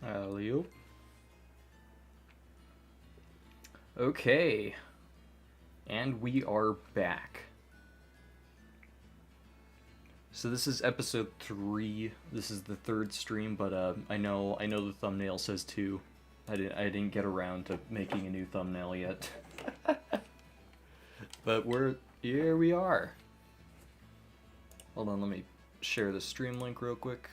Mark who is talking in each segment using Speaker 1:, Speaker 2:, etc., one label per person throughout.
Speaker 1: Alley-oop. Okay. And we are back. So this is episode 3. This is the third stream, but I know the thumbnail says 2. I didn't get around to making a new thumbnail yet. But here we are. Hold on, let me share the stream link real quick.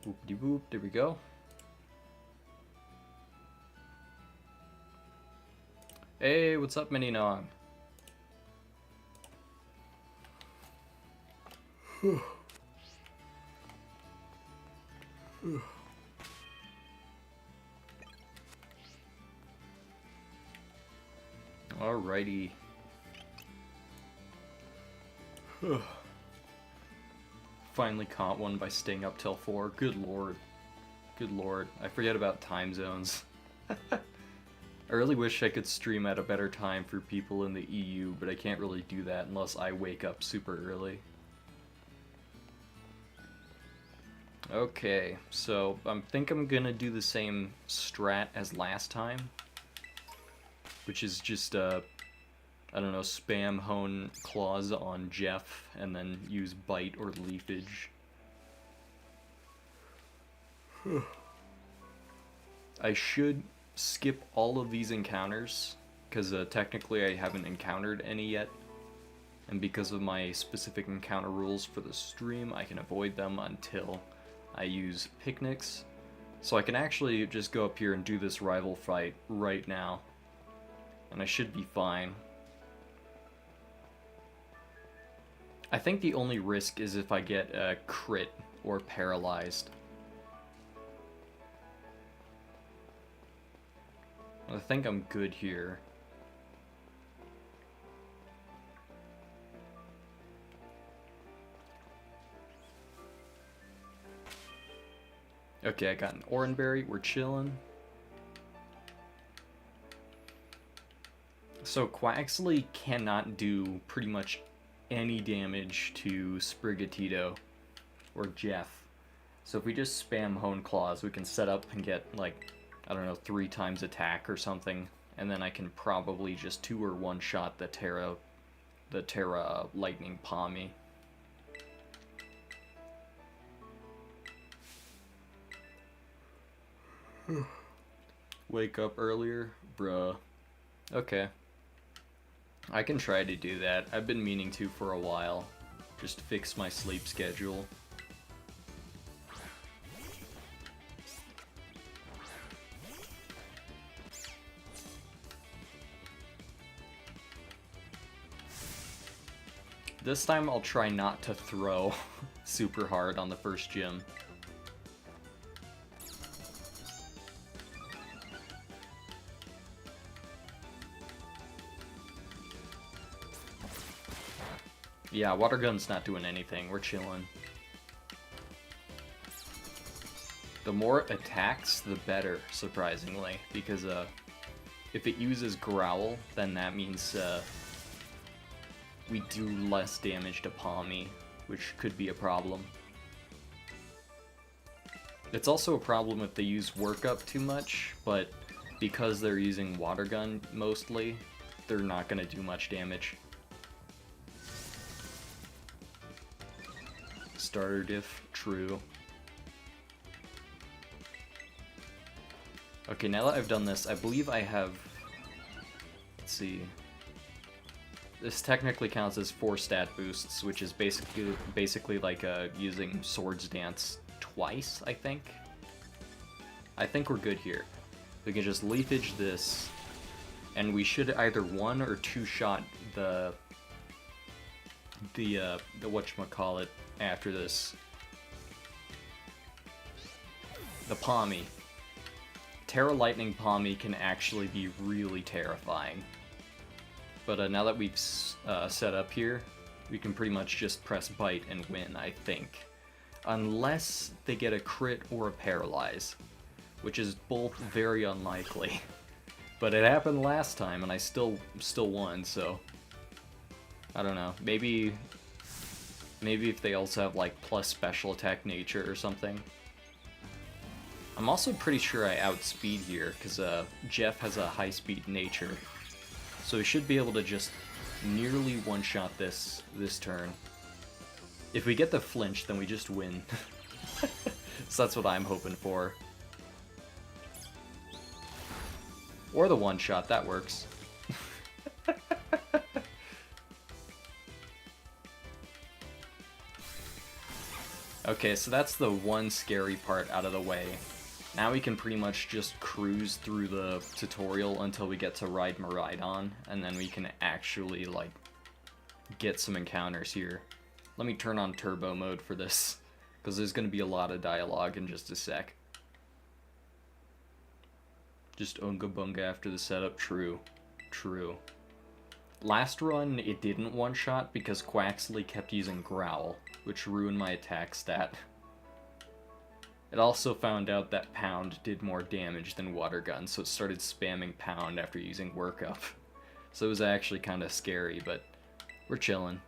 Speaker 1: Boop-de-boop, there we go. Hey, what's up, Mini Nog? Alrighty. Finally caught one by staying up till 4. Good lord. Good lord. I forget about time zones. I really wish I could stream at a better time for people in the EU, but I can't really do that unless I wake up super early. Okay, so I think I'm gonna do the same strat as last time, which is just, I don't know, spam Hone Claws on Jeff, and then use Bite or Leafage. I should skip all of these encounters, because technically I haven't encountered any yet, and because of my specific encounter rules for the stream, I can avoid them until I use picnics. So I can actually just go up here and do this rival fight right now, and I should be fine. I think the only risk is if I get a crit or paralyzed. I think I'm good here. Okay, I got an Oranberry, we're chilling. So Quaxley cannot do pretty much any damage to Sprigatito or Jeff. So if we just spam Hone Claws, we can set up and get, like, I don't know, 3 times attack or something, and then I can probably just 2 or 1 shot the Terra Lightning Palmy. Wake up earlier? Bruh. Okay. I can try to do that. I've been meaning to for a while. Just fix my sleep schedule. This time I'll try not to throw super hard on the first gym. Yeah, Water Gun's not doing anything. We're chilling. The more attacks, the better, surprisingly. Because if it uses Growl, then that means we do less damage to Palmy, which could be a problem. It's also a problem if they use Workup too much, but because they're using Water Gun mostly, they're not going to do much damage. Starter diff, true. Okay, now that I've done this, I believe I have... Let's see... This technically counts as 4 stat boosts, which is basically like using Swords Dance twice, I think. I think we're good here. We can just Leafage this, and we should either 1 or 2 shot the whatchamacallit after this. The Palmy. Terra Lightning Palmy can actually be really terrifying. But now that we've set up here, we can pretty much just press Bite and win, I think. Unless they get a crit or a paralyze. which is both very unlikely. But it happened last time, and I still won, so... I don't know. Maybe if they also have, like, plus special attack nature or something. I'm also pretty sure I outspeed here, because Jeff has a high-speed nature. So he should be able to just nearly one-shot this turn. If we get the flinch, then we just win. So that's what I'm hoping for. Or the one-shot, that works. Okay, so that's the one scary part out of the way. Now we can pretty much just cruise through the tutorial until we get to ride Miraidon, and then we can actually, like, get some encounters here. Let me turn on turbo mode for this, because there's going to be a lot of dialogue in just a sec. Just unga bunga after the setup, true. True. Last run, it didn't one-shot because Quaxley kept using Growl, which ruined my attack stat. It also found out that Pound did more damage than Water Gun, so it started spamming Pound after using Workup. So it was actually kind of scary, but we're chilling.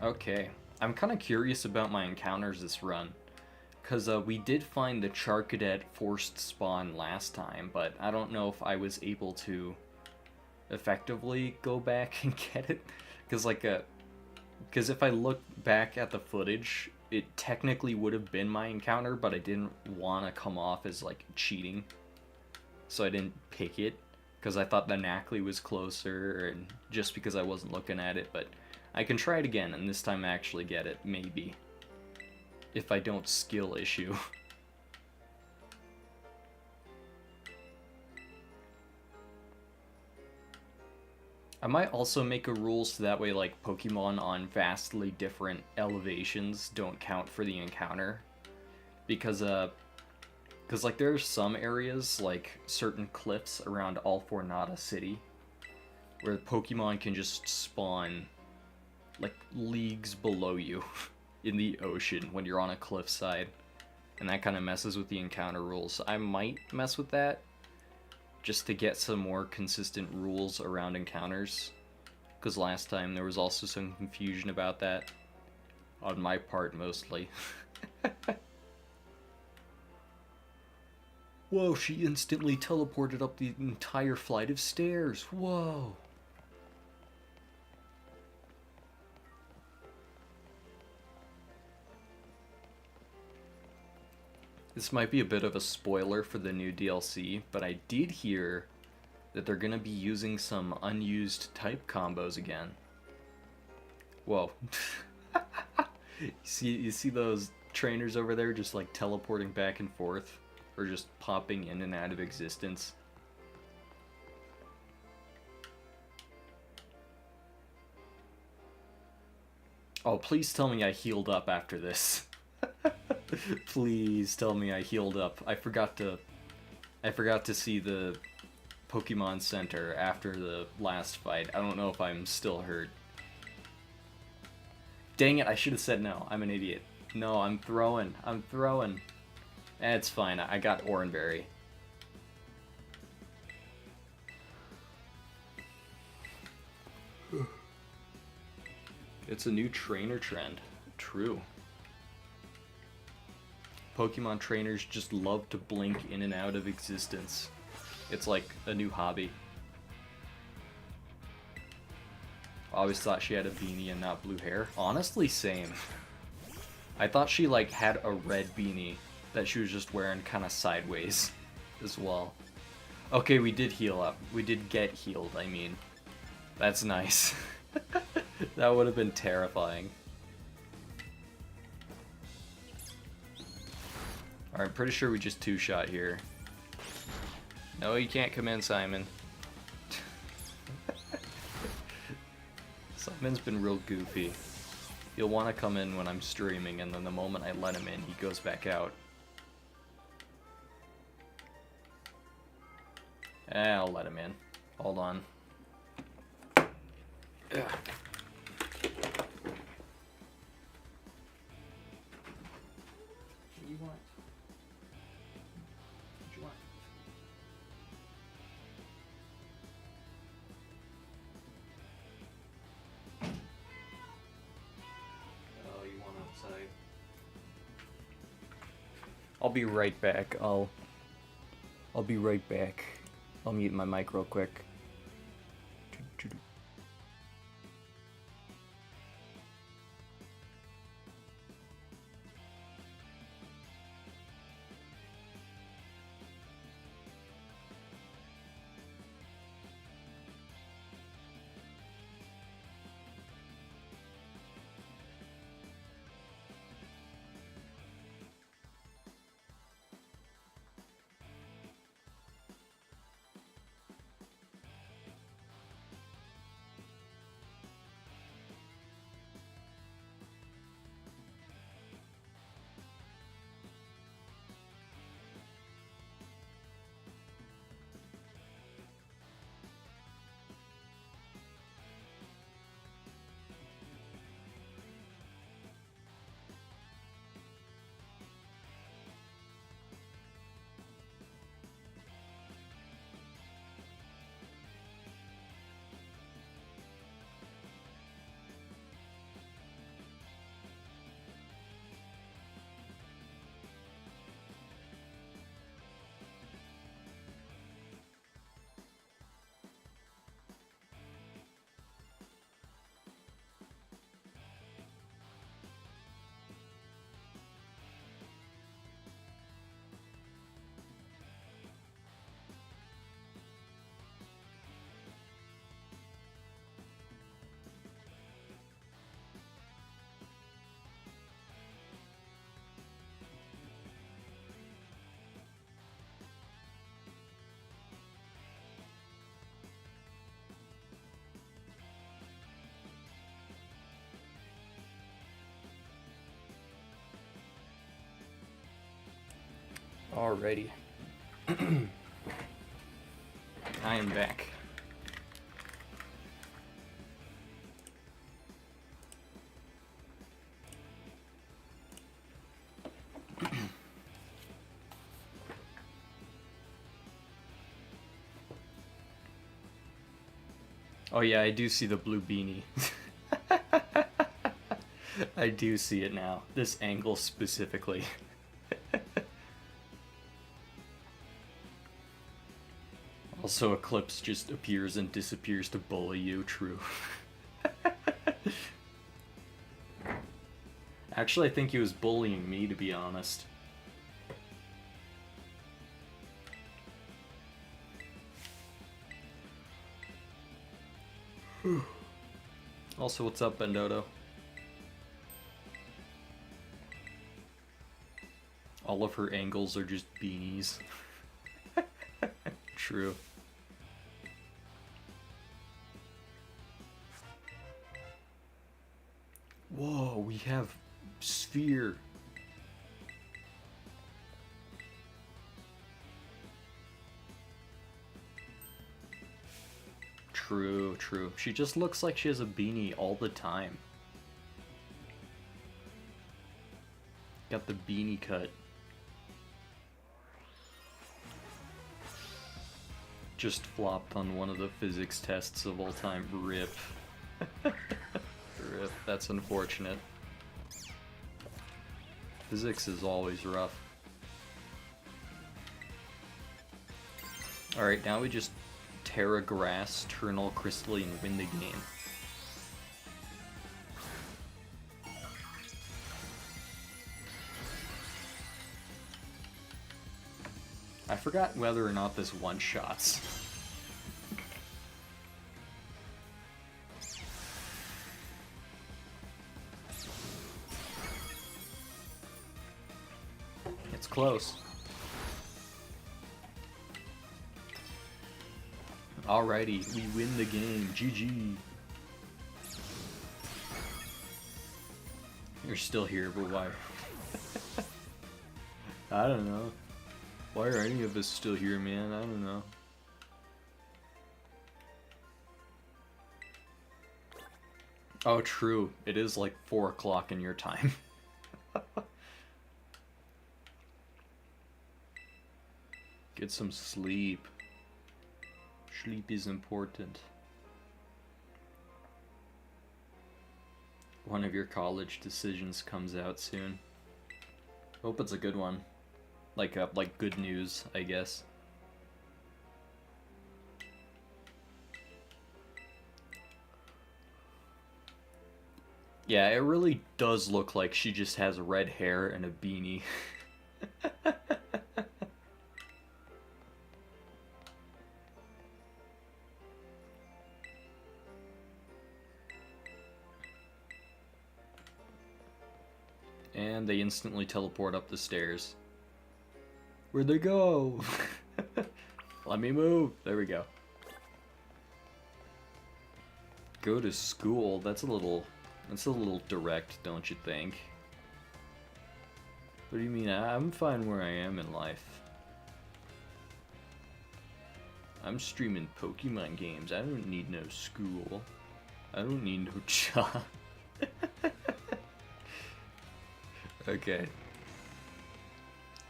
Speaker 1: Okay, I'm kind of curious about my encounters this run, because we did find the Charcadet forced spawn last time, but I don't know if I was able to effectively go back and get it, because if I look back at the footage, it technically would have been my encounter, but I didn't want to come off as, like, cheating, so I didn't pick it, because I thought the Knackley was closer, and just because I wasn't looking at it, but I can try it again, and this time I actually get it, maybe. If I don't skill issue. I might also make a rule so that way, like, Pokemon on vastly different elevations don't count for the encounter. Because, like, there's some areas, like certain cliffs around Alfornada City, where Pokemon can just spawn like leagues below you in the ocean when you're on a cliffside, and that kind of messes with the encounter rules. I might mess with that just to get some more consistent rules around encounters, because last time there was also some confusion about that on my part mostly. Whoa, she instantly teleported up the entire flight of stairs. Whoa. This might be a bit of a spoiler for the new DLC, but I did hear that they're going to be using some unused type combos again. Whoa. You see those trainers over there just like teleporting back and forth? Or just popping in and out of existence? Oh, please tell me I healed up after this. Please tell me I healed up. I forgot to see the Pokemon Center after the last fight. I don't know if I'm still hurt. Dang it, I should have said no. I'm an idiot. No, I'm throwing. It's fine, I got Oranberry. It's a new trainer trend. True. Pokemon trainers just love to blink in and out of existence. It's like a new hobby. I always thought she had a beanie and not blue hair. Honestly, same. I thought she like had a red beanie that she was just wearing kind of sideways as well. Okay, we did heal up. We did get healed, I mean. That's nice. That would have been terrifying. Alright, I'm pretty sure we just two-shot here. No, you can't come in, Simon. Simon's been real goofy. He'll want to come in when I'm streaming, and then the moment I let him in, he goes back out. I'll let him in. Hold on. Yeah. What do you want? What do you want? Oh, you want outside? I'll be right back. I'll be right back. I'll mute my mic real quick. Alrighty. I am back. Oh yeah, I do see the blue beanie. I do see it now. This angle specifically. Also, Eclipse just appears and disappears to bully you, true. Actually, I think he was bullying me, to be honest. Also, what's up, Bendodo? All of her angles are just beanies. True. Whoa, we have Sphere. True, true. She just looks like she has a beanie all the time. Got the beanie cut. Just flopped on one of the physics tests of all time. RIP. RIP. That's unfortunate. Physics is always rough. Alright, now we just Terra Grass, turn all crystally, and win the game. I forgot whether or not this one-shots. It's close. Alrighty, we win the game. GG. You're still here, but why? I don't know. Why are any of us still here, man? I don't know. Oh, true. It is like 4 o'clock in your time. Get some sleep. Sleep is important. One of your college decisions comes out soon. Hope it's a good one. Like good news, I guess. Yeah, it really does look like she just has red hair and a beanie. And they instantly teleport up the stairs. Where'd they go? Let me move. There we go. Go to school. That's a little direct, don't you think? What do you mean? I'm fine where I am in life. I'm streaming Pokemon games. I don't need no school. I don't need no job. Okay.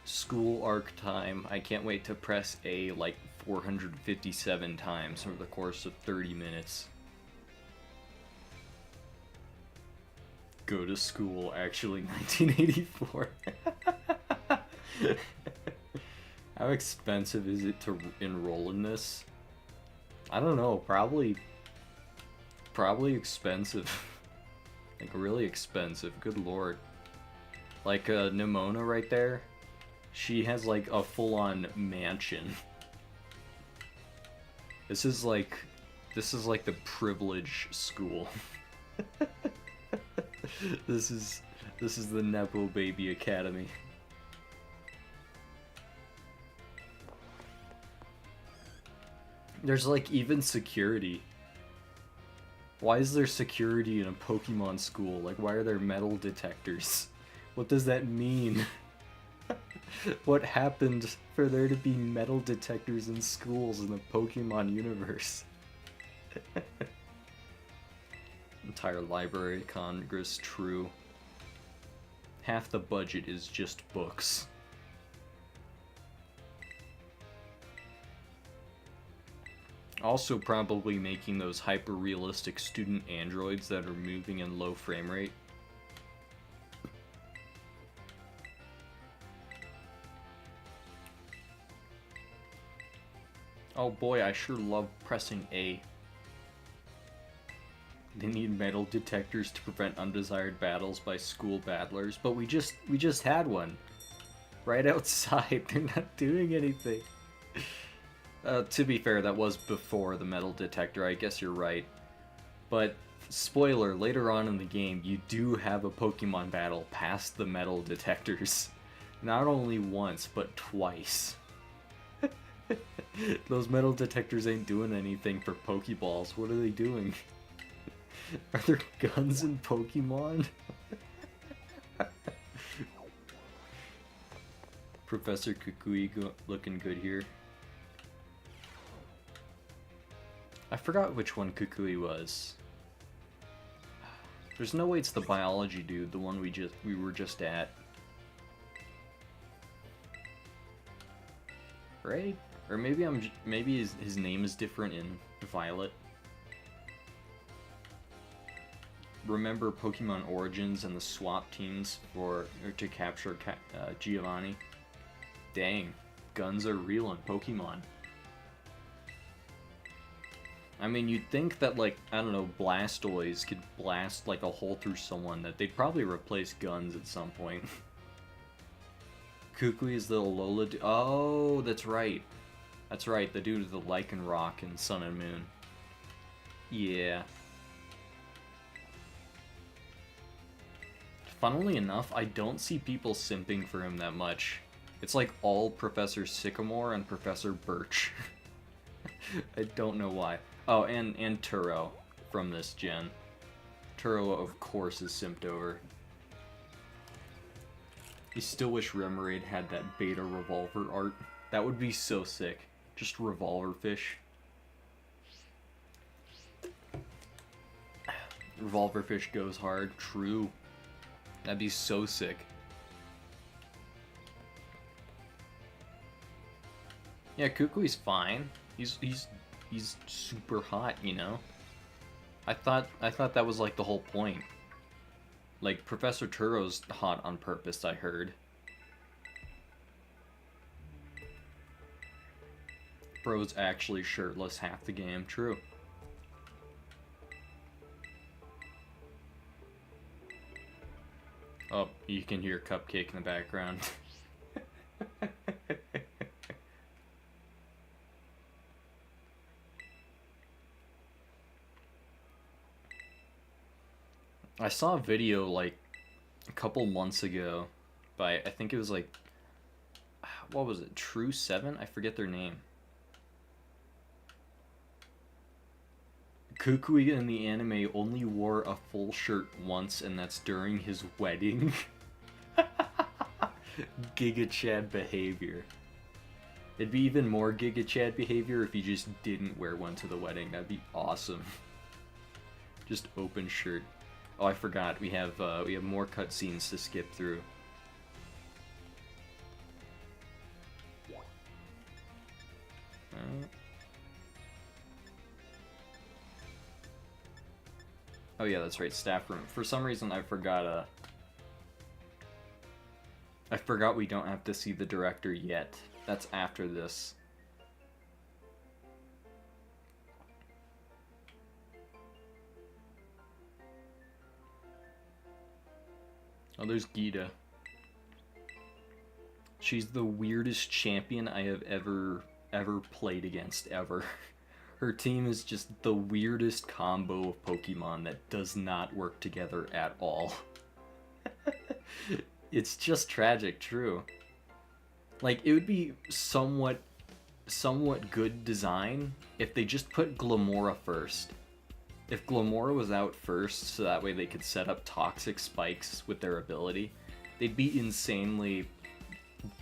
Speaker 1: School arc time. I can't wait to press A like 457 times over the course of 30 minutes. Go to school, actually, 1984. How expensive is it to enroll in this? I don't know, probably expensive. Like, really expensive, good lord. Like, Nimona right there, she has, like, a full-on mansion. This is like the privilege school. This is the Nepo Baby Academy. There's like even security. Why is there security in a Pokemon school? Like, why are there metal detectors? What does that mean? What happened for there to be metal detectors in schools in the Pokemon universe? Entire Library of Congress, true. Half the budget is just books. Also probably making those hyper-realistic student androids that are moving in low frame rate. Oh boy, I sure love pressing A. They need metal detectors to prevent undesired battles by school battlers, but we just had one. Right outside, they're not doing anything. To be fair, that was before the metal detector, I guess you're right. But, spoiler, later on in the game, you do have a Pokemon battle past the metal detectors. Not only once, but twice. Those metal detectors ain't doing anything for Pokeballs. What are they doing? Are there guns in Pokemon? Professor Kukui looking good here. I forgot which one Kukui was. There's no way it's the biology dude, the one we were just at. Right? Or maybe maybe his name is different in Violet. Remember Pokemon Origins and the swap teams to capture Giovanni? Dang, guns are real in Pokemon. I mean, you'd think that, like, I don't know, Blastoise could blast, like, a hole through someone, that they'd probably replace guns at some point. Kukui is the Alola oh, that's right. That's right, the dude with the Lycanroc in Sun and Moon. Yeah. Funnily enough, I don't see people simping for him that much. It's like all Professor Sycamore and Professor Birch. I don't know why. Oh, and Turo from this gen. Turo, of course, is simped over. I still wish Remoraid had that beta revolver art. That would be so sick. Just revolver fish. Revolver Fish goes hard. True. That'd be so sick. Yeah, Kukui's fine. He's super hot, you know? I thought that was like the whole point. Like, Professor Turo's hot on purpose, I heard. Bro's actually shirtless half the game. True. Oh, you can hear Cupcake in the background. I saw a video like a couple months ago by, I think it was like, what was it, True 7? I forget their name. Kukui in the anime only wore a full shirt once, and that's during his wedding. Giga Chad behavior. It'd be even more Giga Chad behavior if he just didn't wear one to the wedding. That'd be awesome. Just open shirt. Oh, I forgot. We have more cutscenes to skip through. Oh yeah, that's right, staff room. For some reason, I forgot we don't have to see the director yet. That's after this. Oh, there's Gita. She's the weirdest champion I have ever played against, ever. Her team is just the weirdest combo of Pokemon that does not work together at all. It's just tragic, true. Like, it would be somewhat good design if they just put Glamora first. If Glamora was out first, so that way they could set up toxic spikes with their ability, they'd be insanely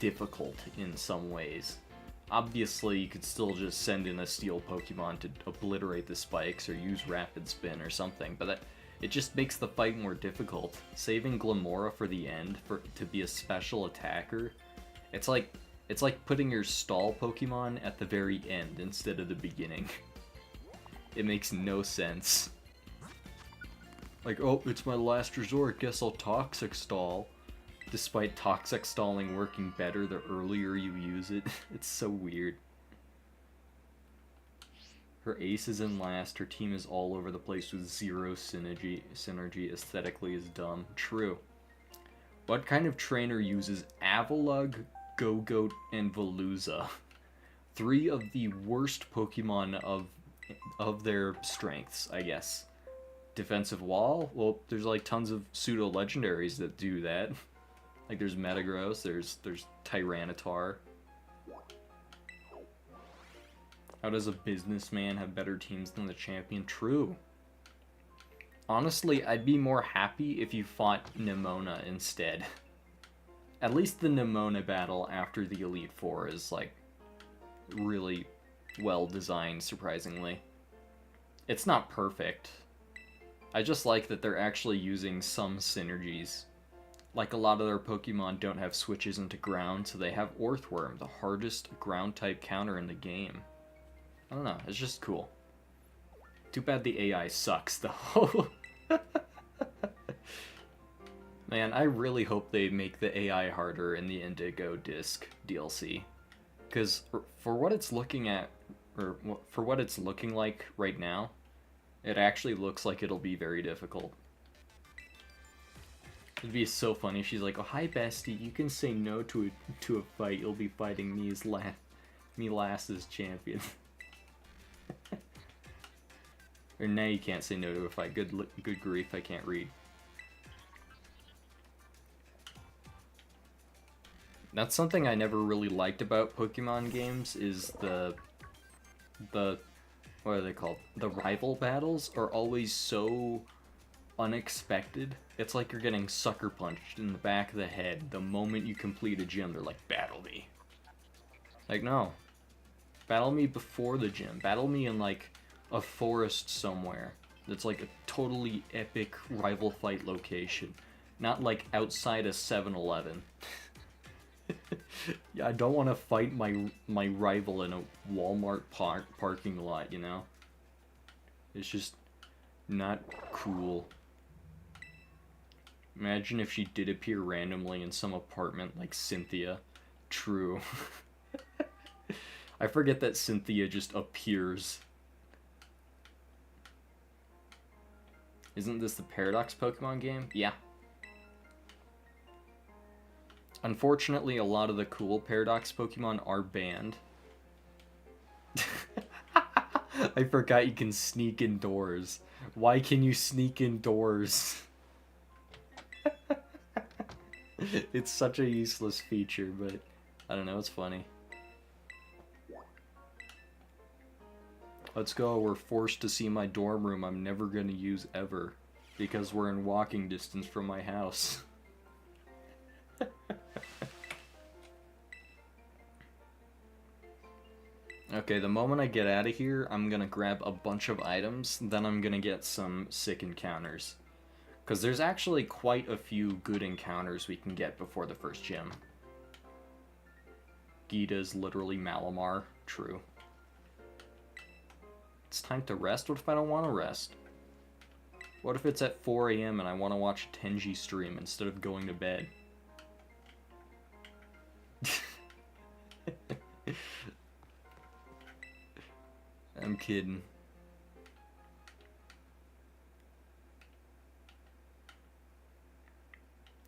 Speaker 1: difficult in some ways. Obviously, you could still just send in a steel Pokemon to obliterate the spikes or use Rapid Spin or something, but it just makes the fight more difficult. Saving Glamora for the end to be a special attacker, it's like putting your stall Pokemon at the very end instead of the beginning. It makes no sense. Like, oh, it's my last resort, guess I'll Toxic Stall. Despite Toxic Stalling working better the earlier you use it. It's so weird. Her ace is in last, her team is all over the place with zero synergy. Aesthetically is dumb. True. What kind of trainer uses Avalugg, Gogoat, and Veluza? 3 of the worst Pokemon of their strengths, I guess. Defensive Wall? Well, there's like tons of pseudo-legendaries that do that. Like there's Metagross, there's Tyranitar. How does a businessman have better teams than the champion? True. Honestly, I'd be more happy if you fought Nemona instead. At least the Nemona battle after the Elite Four is like really well designed, surprisingly. It's not perfect. I just like that they're actually using some synergies. Like, a lot of their Pokemon don't have switches into ground, so they have Orthworm, the hardest ground-type counter in the game. I don't know, it's just cool. Too bad the AI sucks, though. Man, I really hope they make the AI harder in the Indigo Disc DLC. Because for what it's looking at, or for what it's looking like right now, it actually looks like it'll be very difficult. It'd be so funny. She's like, "Oh, hi, bestie. You can say no to a fight. You'll be fighting me last as champion." Or now you can't say no to a fight. Good grief, I can't read. That's something I never really liked about Pokemon games. Is the what are they called? The rival battles are always so unexpected. It's like you're getting sucker punched in the back of the head the moment you complete a gym. They're like, battle me. Like, no. Battle me before the gym. Battle me in like a forest somewhere. That's like a totally epic rival fight location. Not like outside a 7-Eleven. Yeah, I don't want to fight my rival in a Walmart parking lot, you know? It's just not cool. Imagine if she did appear randomly in some apartment like Cynthia. True. I forget that Cynthia just appears. Isn't this the Paradox Pokemon game? Yeah. Unfortunately, a lot of the cool Paradox Pokemon are banned. I forgot you can sneak indoors. Why can you sneak indoors? It's such a useless feature, but I don't know, it's funny. Let's go, we're forced to see my dorm room I'm never gonna use ever, because we're in walking distance from my house. Okay, the moment I get out of here, I'm gonna grab a bunch of items, then I'm gonna get some sick encounters. Because there's actually quite a few good encounters we can get before the first gym. Gita's literally Malamar. True. It's time to rest? What if I don't want to rest? What if it's at 4 AM and I want to watch a Tenji stream instead of going to bed? I'm kidding.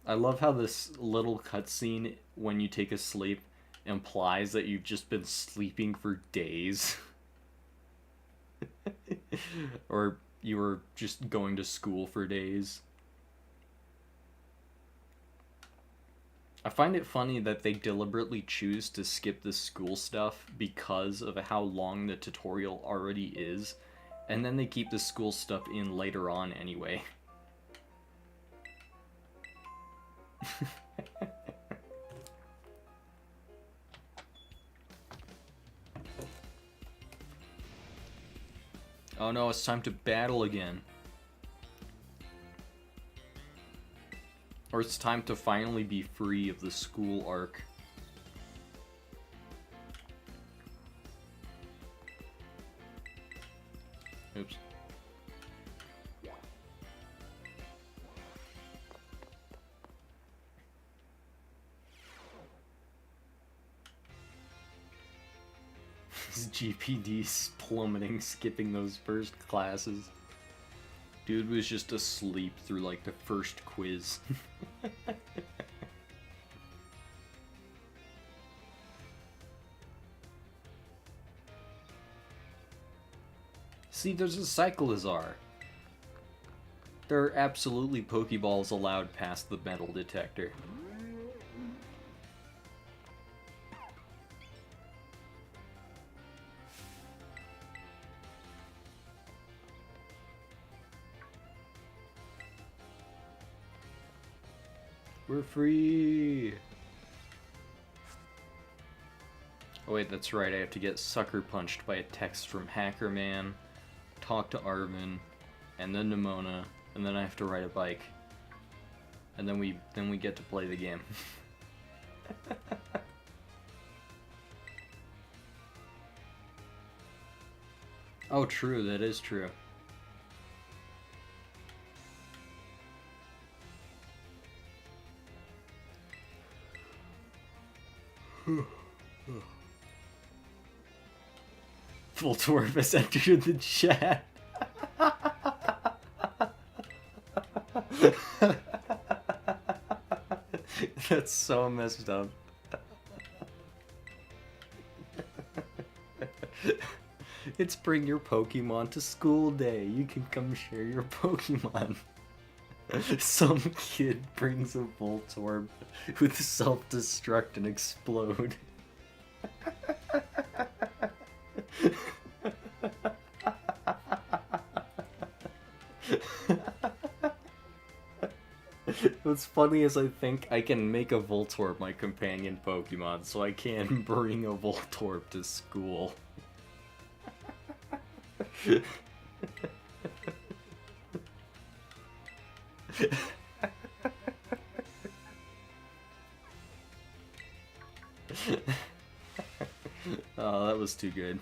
Speaker 1: I love how this little cutscene when you take a sleep implies that you've just been sleeping for days. Or you were just going to school for days. I find it funny that they deliberately choose to skip the school stuff because of how long the tutorial already is, and then they keep the school stuff in later on anyway. Oh no, it's time to battle again. Or it's time to finally be free of the school arc. Oops. His GPD's plummeting, skipping those first classes. Dude was just asleep through like the first quiz. See, there's a Cyclizar. There are absolutely Pokeballs allowed past the metal detector. We're free! Oh wait, that's right, I have to get sucker punched by a text from Hacker Man, talk to Arvin, and then Nimona, and then I have to ride a bike. And then we get to play the game. Oh true, that is true. Voltorb has entered the chat. That's so messed up. It's bring your Pokemon to school day. You can come share your Pokemon. Some kid brings a Voltorb with self-destruct and explode. What's funny is I think I can make a Voltorb my companion Pokemon, so I can bring a Voltorb to school. Oh, that was too good.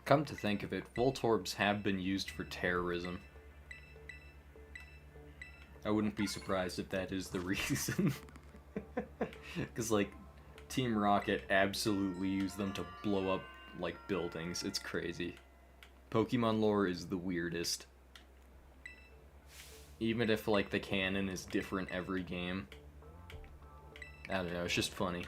Speaker 1: Come to think of it, Voltorbs have been used for terrorism. I wouldn't be surprised if that is the reason. Because, like, Team Rocket absolutely used them to blow up, like, buildings. It's crazy. Pokemon lore is the weirdest. Even if, like, the canon is different every game. I don't know, it's just funny.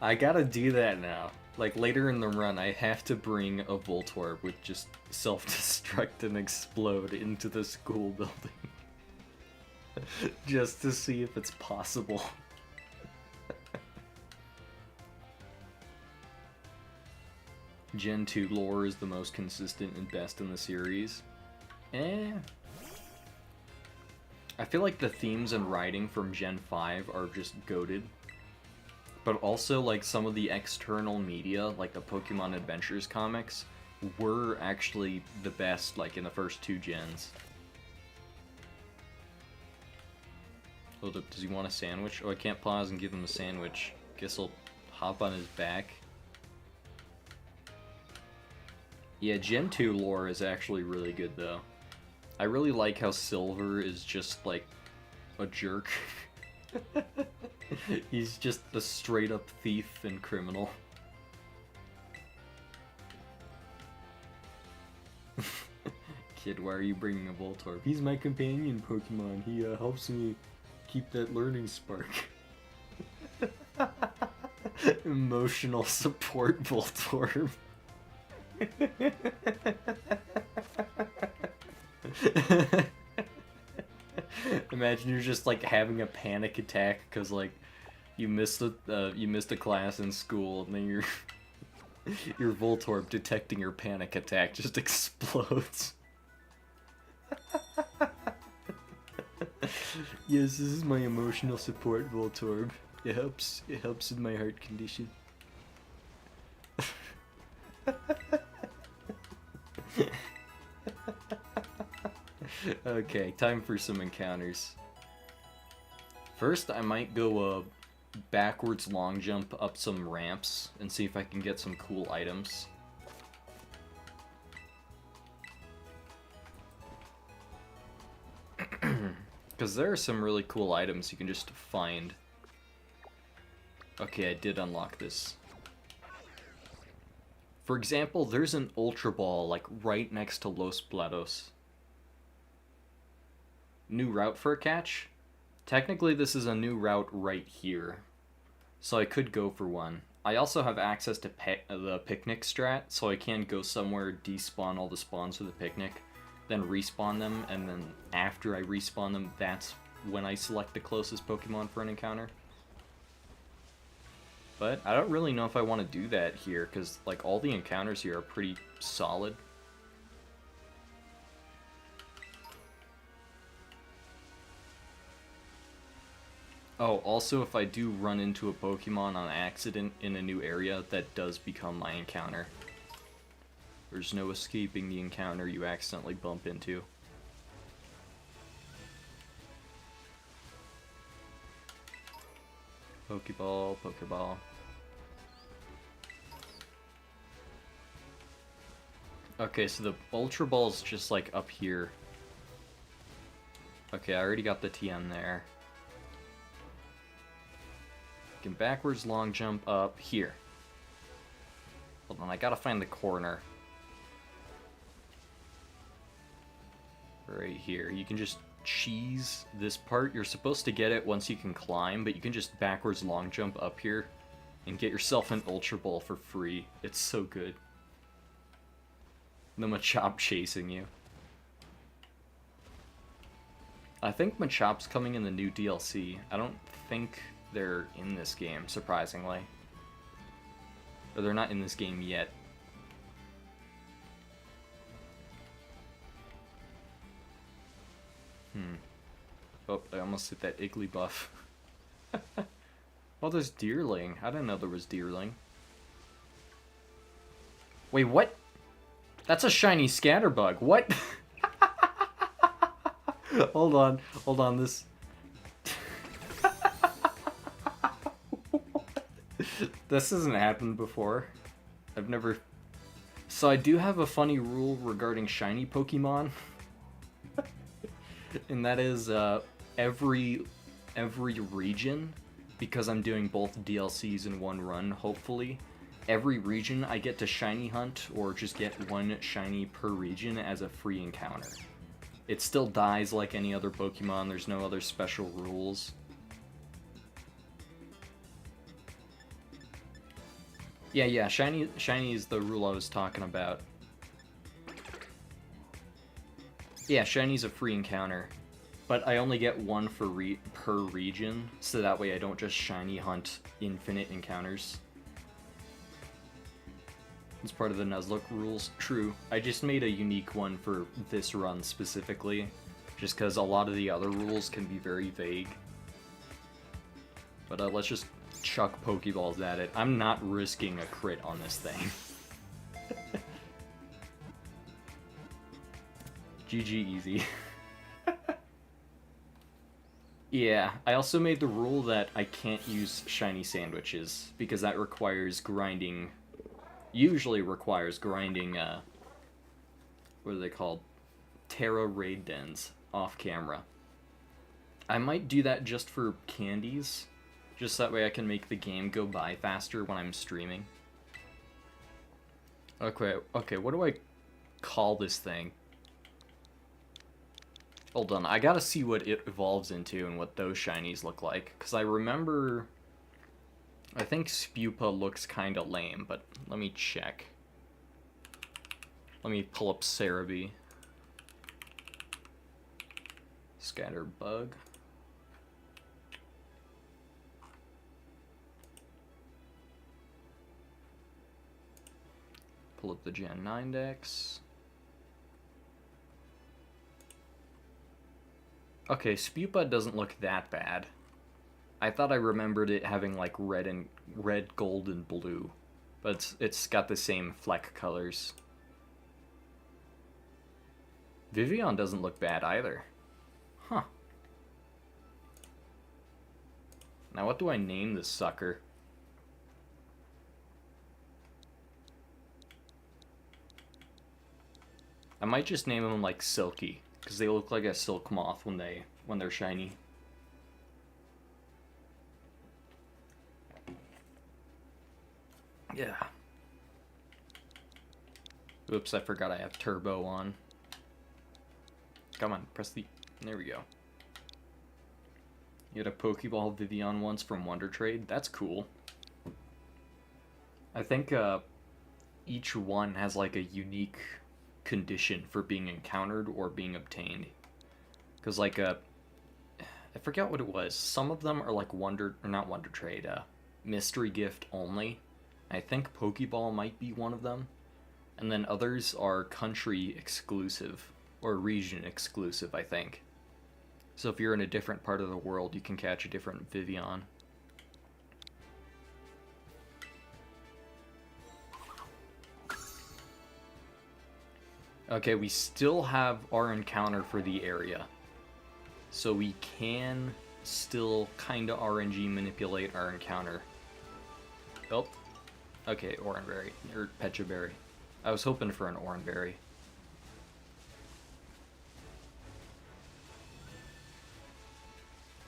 Speaker 1: I gotta do that now. Like, later in the run, I have to bring a Voltorb with just self-destruct and explode into the school building. Just to see if it's possible. Gen 2 lore is the most consistent and best in the series. I feel like the themes and writing from Gen 5 are just goated. But also, like, some of the external media, like the Pokemon Adventures comics, were actually the best, like, in the first 2 gens. Hold up, does he want a sandwich? Oh, I can't pause and give him a sandwich. Guess I'll hop on his back. Yeah, Gen 2 lore is actually really good, though. I really like how Silver is just, like, a jerk. He's just a straight-up thief and criminal. Kid, why are you bringing a Voltorb? He's my companion Pokemon. He helps me keep that learning spark. Emotional support Voltorb. Imagine you're just like having a panic attack because like you missed a class in school, and then your Voltorb detecting your panic attack just explodes. Yes, this is my emotional support Voltorb. It helps in my heart condition. Okay, time for some encounters. First, I might go backwards long jump up some ramps and see if I can get some cool items. Because there are some really cool items you can just find. Okay, I did unlock this. For example, there's an Ultra Ball, like, right next to Los Blatos. New route for a catch? Technically, this is a new route right here. So I could go for one. I also have access to the picnic strat, so I can go somewhere, despawn all the spawns for the picnic, then respawn them, and then after I respawn them, that's when I select the closest Pokemon for an encounter. But I don't really know if I want to do that here, because like all the encounters here are pretty solid. Oh, also if I do run into a Pokemon on accident in a new area, that does become my encounter. There's no escaping the encounter you accidentally bump into. Pokeball, Pokeball. Okay, so the Ultra Ball's just like up here. Okay, I already got the TM there. Can backwards long jump up here. Hold on, I gotta find the corner. Right here. You can just cheese this part. You're supposed to get it once you can climb, but you can just backwards long jump up here and get yourself an Ultra Ball for free. It's so good. The Machop chasing you. I think Machop's coming in the new DLC. I don't think they're in this game, surprisingly. Or they're not in this game yet. Oh, I almost hit that Iggly buff. Oh, there's Deerling. I didn't know there was Deerling. Wait, what? That's a shiny Scatterbug. What? Hold on, this... This hasn't happened before. I've never... So I do have a funny rule regarding shiny Pokemon. And that is, every region, because I'm doing both DLCs in one run, hopefully, every region I get to shiny hunt, or just get one shiny per region as a free encounter. It still dies like any other Pokemon, there's no other special rules. Yeah, shiny is the rule I was talking about. Yeah, shiny's a free encounter, but I only get one per region, so that way I don't just shiny hunt infinite encounters. It's part of the Nuzlocke rules. True, I just made a unique one for this run specifically, just because a lot of the other rules can be very vague. But let's just chuck Pokeballs at it. I'm not risking a crit on this thing. GG easy. Yeah, I also made the rule that I can't use shiny sandwiches, because that requires grinding, usually requires grinding, what are they called? Terra raid dens off camera. I might do that just for candies, just that way I can make the game go by faster when I'm streaming. Okay, what do I call this thing? Hold on, I gotta see what it evolves into and what those shinies look like, because I remember... I think Spupa looks kinda lame, but let me check. Let me pull up Cerebi. Scatterbug. Pull up the Gen 9 decks. Okay, Spupa doesn't look that bad. I thought I remembered it having like red, gold, and blue, but it's got the same fleck colors. Vivian doesn't look bad either. Huh. Now what do I name this sucker? I might just name them like Silky, because they look like a silk moth when they're shiny. Yeah. Oops, I forgot I have turbo on. Come on, press the... There we go. You had a Pokeball Vivian once from Wonder Trade? That's cool. I think each one has like a unique condition for being encountered or being obtained. Because like I forget what it was. Some of them are like not Wonder Trade, mystery gift only. I think Pokeball might be one of them. And then others are country exclusive, or region exclusive, I think. So if you're in a different part of the world, you can catch a different Vivian. Okay, we still have our encounter for the area. So we can still kinda RNG manipulate our encounter. Oh. Okay, Oranberry, or Pechaberry. I was hoping for an Oranberry.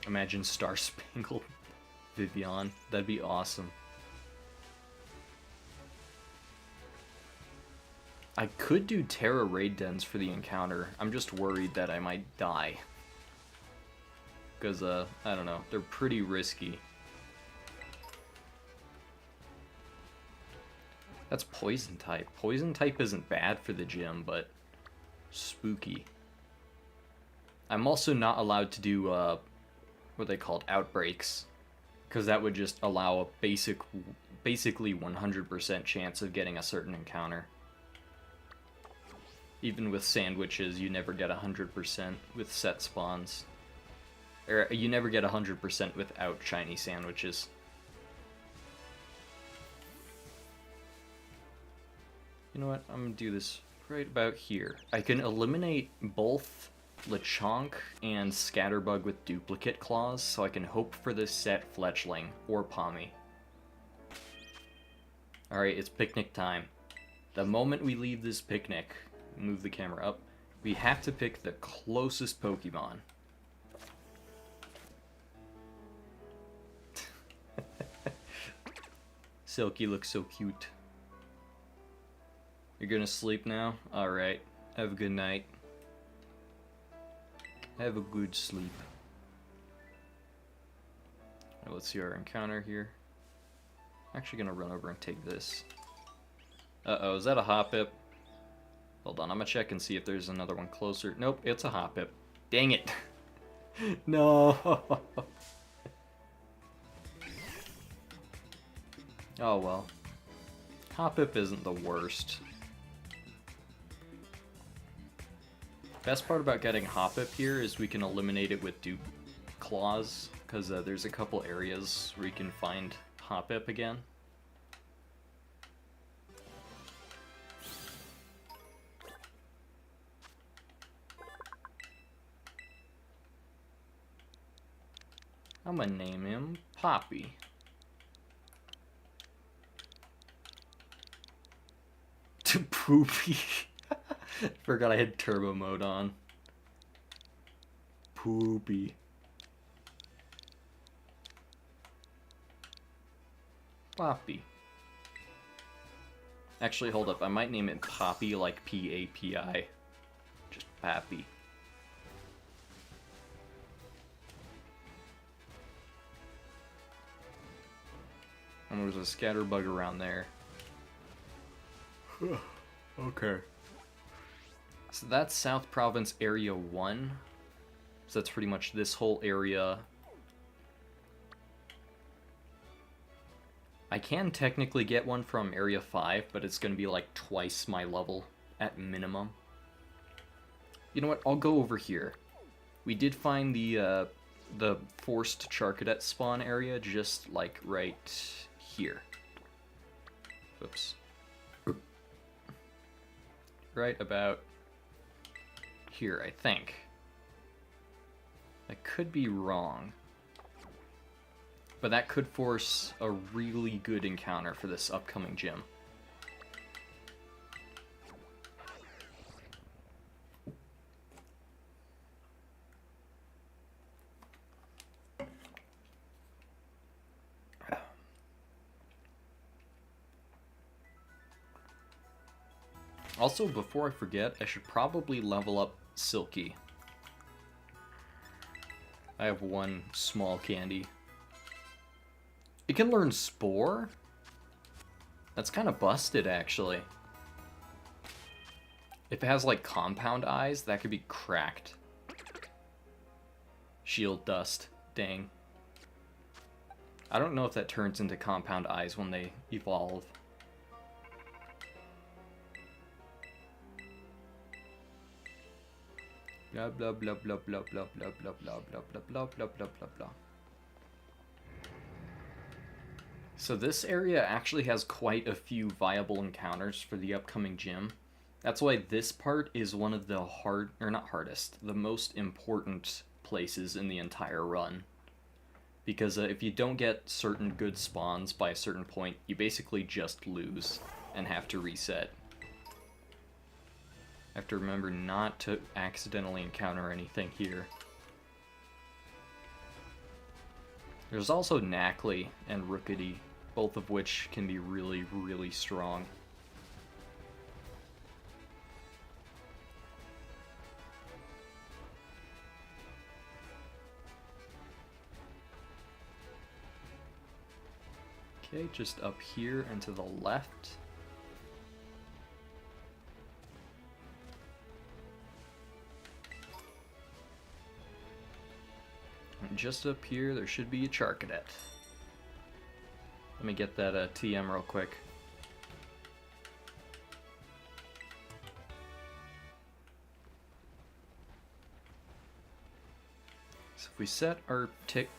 Speaker 1: Imagine Star Spangled Vivian. That'd be awesome. I could do Terra raid dens for the encounter. I'm just worried that I might die. Because, I don't know, they're pretty risky. That's Poison type. Poison type isn't bad for the gym, but spooky. I'm also not allowed to do, what are they called? Outbreaks. Because that would just allow a basic basically 100% chance of getting a certain encounter. Even with sandwiches, you never get 100% with set spawns. Or you never get 100% without shiny sandwiches. You know what? I'm gonna do this right about here. I can eliminate both Lechonk and Scatterbug with duplicate claws, so I can hope for this set Fletchling or Pommy. Alright, it's picnic time. The moment we leave this picnic, move the camera up, we have to pick the closest Pokemon. Silky looks so cute. You're gonna sleep now? Alright. Have a good night. Have a good sleep. Right, let's see our encounter here. I'm actually gonna run over and take this. Uh-oh, is that a Hoppip? Hold on, I'm gonna check and see if there's another one closer. Nope, it's a Hoppip. Dang it! No! Oh well. Hoppip isn't the worst. Best part about getting Hoppip here is we can eliminate it with dupe claws, because there's a couple areas where you can find Hoppip again. I'm gonna name him Poppy. Poopy. Forgot I had turbo mode on. Poopy. Poppy. Actually, hold up. I might name it Poppy, like P-A-P-I. Just Pappy. And there's a Scatterbug around there. Okay. So that's South Province Area 1. So that's pretty much this whole area. I can technically get one from Area 5, but it's going to be like twice my level at minimum. You know what? I'll go over here. We did find the forced Charcadet spawn area just like right here. Oops. Right about here, I think. I could be wrong. But that could force a really good encounter for this upcoming gym. Also, before I forget, I should probably level up Silky. I have one small candy. It can learn Spore? That's kind of busted, actually. If it has, like, compound eyes, that could be cracked. Shield Dust. Dang. I don't know if that turns into compound eyes when they evolve. Blah blah blah blah blah blah blah blah blah blah blah blah blah blah blah blah. So this area actually has quite a few viable encounters for the upcoming gym. That's why this part is one of the the most important places in the entire run. Because if you don't get certain good spawns by a certain point, you basically just lose and have to reset. I have to remember not to accidentally encounter anything here. There's also Knackley and Rookity, both of which can be really, really strong. Okay, just up here and to the left. And just up here, there should be a Charcadet. Let me get that TM real quick. So if we set our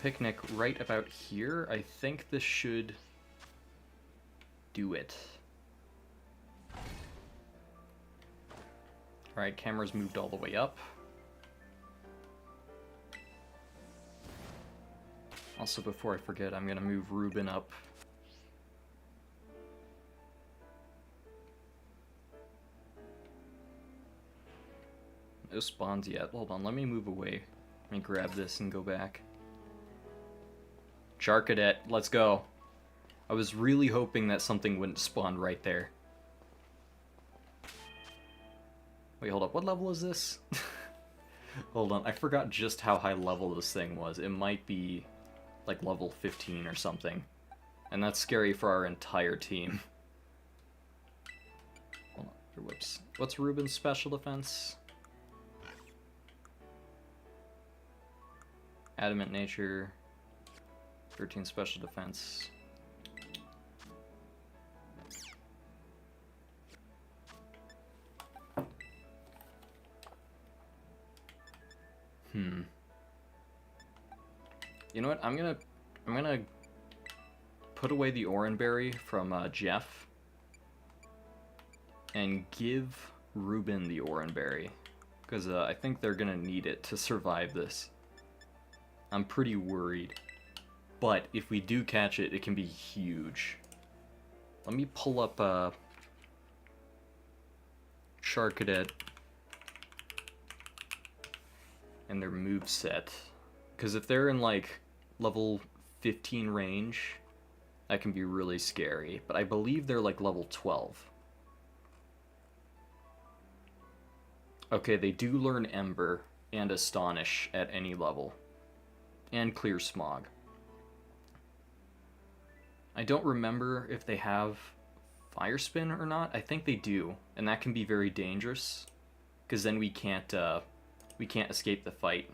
Speaker 1: picnic right about here, I think this should do it. Alright, camera's moved all the way up. Also, before I forget, I'm gonna move Ruben up. No spawns yet. Hold on, let me move away. Let me grab this and go back. Charcadet, let's go. I was really hoping that something wouldn't spawn right there. Wait, hold up, what level is this? Hold on, I forgot just how high level this thing was. It might be like level 15 or something. And that's scary for our entire team. Hold on, whoops. What's Ruben's special defense? Adamant nature, 13 special defense. You know what? I'm gonna put away the Oranberry from Jeff and give Ruben the Oranberry, because I think they're gonna need it to survive this. I'm pretty worried, but if we do catch it, it can be huge. Let me pull up Charcadet and their moveset, because if they're in like level 15 range, that can be really scary, but I believe they're like level 12. Okay, they do learn Ember and Astonish at any level. And Clear Smog. I don't remember if they have Fire Spin or not. I think they do, and that can be very dangerous, because then we can't escape the fight.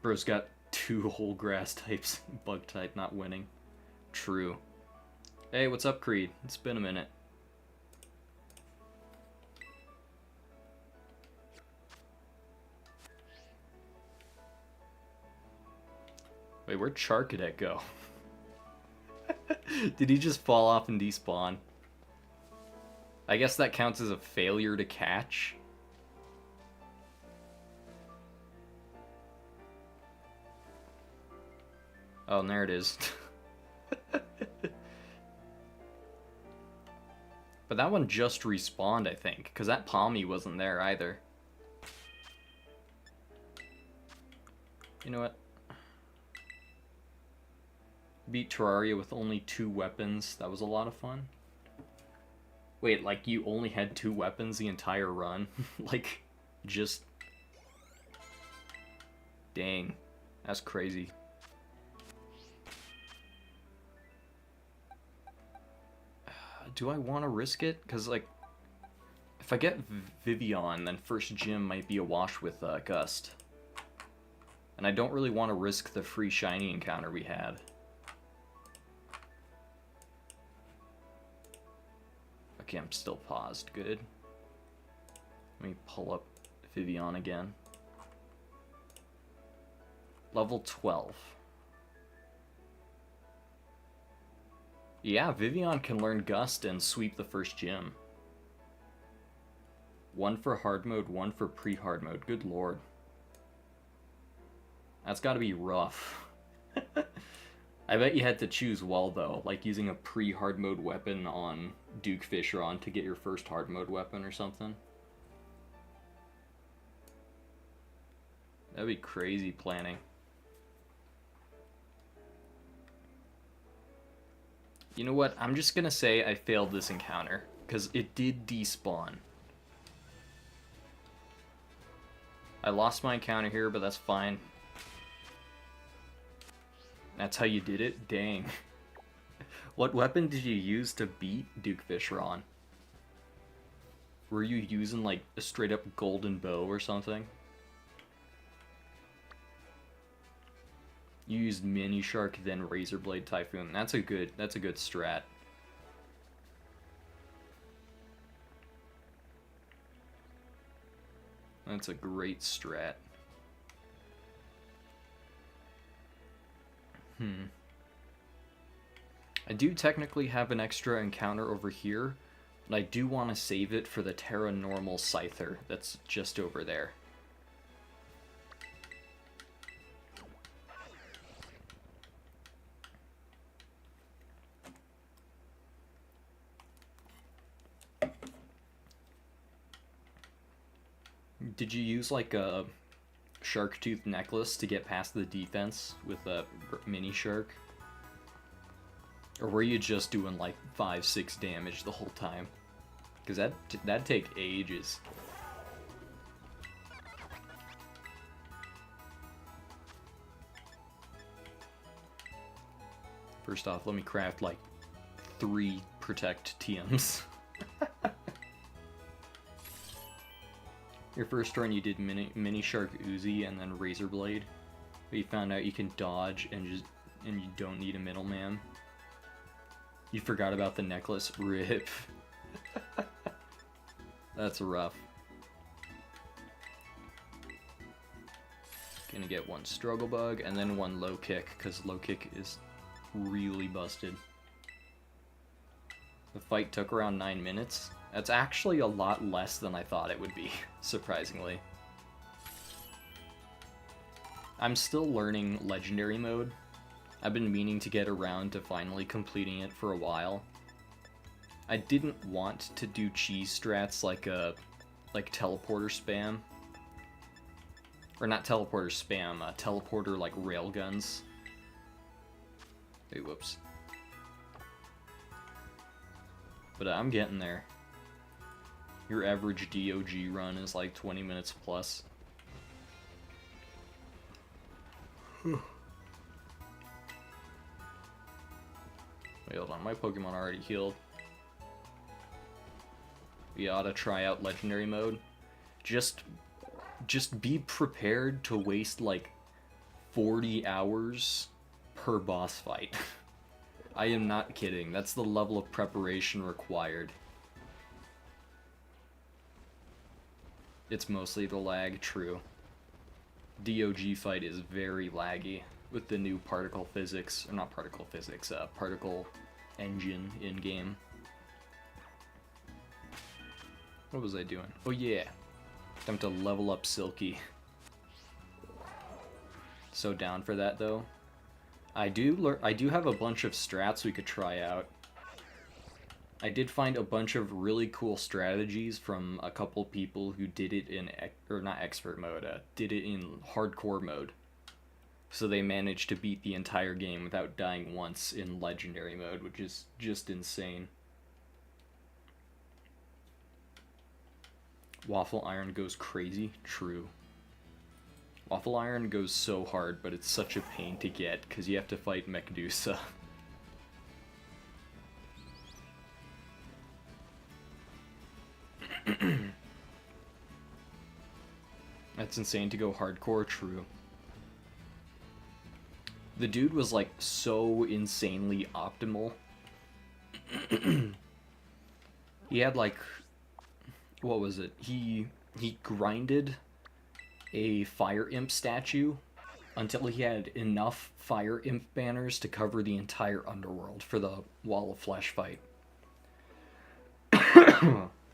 Speaker 1: Bro's got 2 whole grass types, bug type not winning. True. Hey, what's up, Creed? It's been a minute. Wait, where'd Charcadet go? Did he just fall off and despawn? I guess that counts as a failure to catch. Oh, and there it is. But that one just respawned, I think, because that Palmy wasn't there either. You know what? Beat Terraria with only 2 weapons. That was a lot of fun. Wait, like you only had 2 weapons the entire run? Like, just... Dang. That's crazy. Do I want to risk it? Because, like, if I get Vivian, then first gym might be a wash with Gust. And I don't really want to risk the free shiny encounter we had. Okay, I'm still paused. Good. Let me pull up Vivian again. Level 12. Yeah, Vivian can learn Gust and sweep the first gym. 1 for hard mode, 1 for pre-hard mode. Good lord. That's gotta be rough. I bet you had to choose well, though, like using a pre-hard mode weapon on Duke Fishron to get your first hard mode weapon or something. That'd be crazy planning. You know what? I'm just gonna say I failed this encounter, because it did despawn. I lost my encounter here, but that's fine. That's how you did it? Dang. What weapon did you use to beat Duke Fishron? Were you using, like, a straight-up golden bow or something? You use Mini Shark, then Razor Blade Typhoon. That's a good strat. That's a great strat. I do technically have an extra encounter over here, but I do want to save it for the Terra Normal Scyther that's just over there. Did you use like a shark tooth necklace to get past the defense with a mini shark? Or were you just doing like 5-6 damage the whole time? Because that'd take ages. First off, let me craft like 3 protect TMs. Your first turn you did mini Shark Uzi and then Razor Blade, but you found out you can dodge and you don't need a middleman. You forgot about the necklace. RIP. That's rough. Gonna get 1 Struggle Bug and then 1 Low Kick, because Low Kick is really busted. The fight took around 9 minutes. That's actually a lot less than I thought it would be, surprisingly. I'm still learning Legendary Mode. I've been meaning to get around to finally completing it for a while. I didn't want to do cheese strats like teleporter spam. Or not teleporter spam, teleporter like railguns. Hey, whoops. But I'm getting there. Your average DOG run is like 20 minutes plus. Wait, hold on, my Pokemon already healed. We ought to try out Legendary Mode. Just be prepared to waste like 40 hours per boss fight. I am not kidding. That's the level of preparation required. It's mostly the lag, true. DOG fight is very laggy with the new particle physics, or not particle physics, particle engine in-game. What was I doing? Oh yeah, time to level up Silky. So down for that though. I do have a bunch of strats we could try out. I did find a bunch of really cool strategies from a couple people who did it in, or not expert mode, did it in hardcore mode. So they managed to beat the entire game without dying once in legendary mode, which is just insane. Waffle Iron goes crazy? True. Waffle Iron goes so hard, but it's such a pain to get, because you have to fight Medusa. That's insane to go hardcore, true. The dude was like so insanely optimal. He had like, what was it? He grinded a Fire Imp statue until he had enough Fire Imp banners to cover the entire underworld for the Wall of Flesh fight.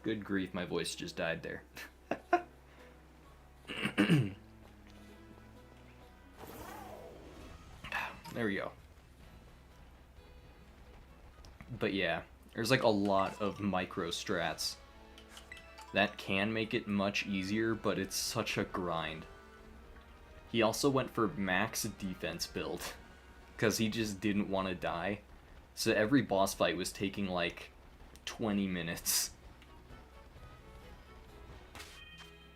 Speaker 1: Good grief, my voice just died there. There we go. But yeah, there's like a lot of micro strats that can make it much easier, but it's such a grind. He also went for max defense build because he just didn't want to die. So every boss fight was taking like 20 minutes.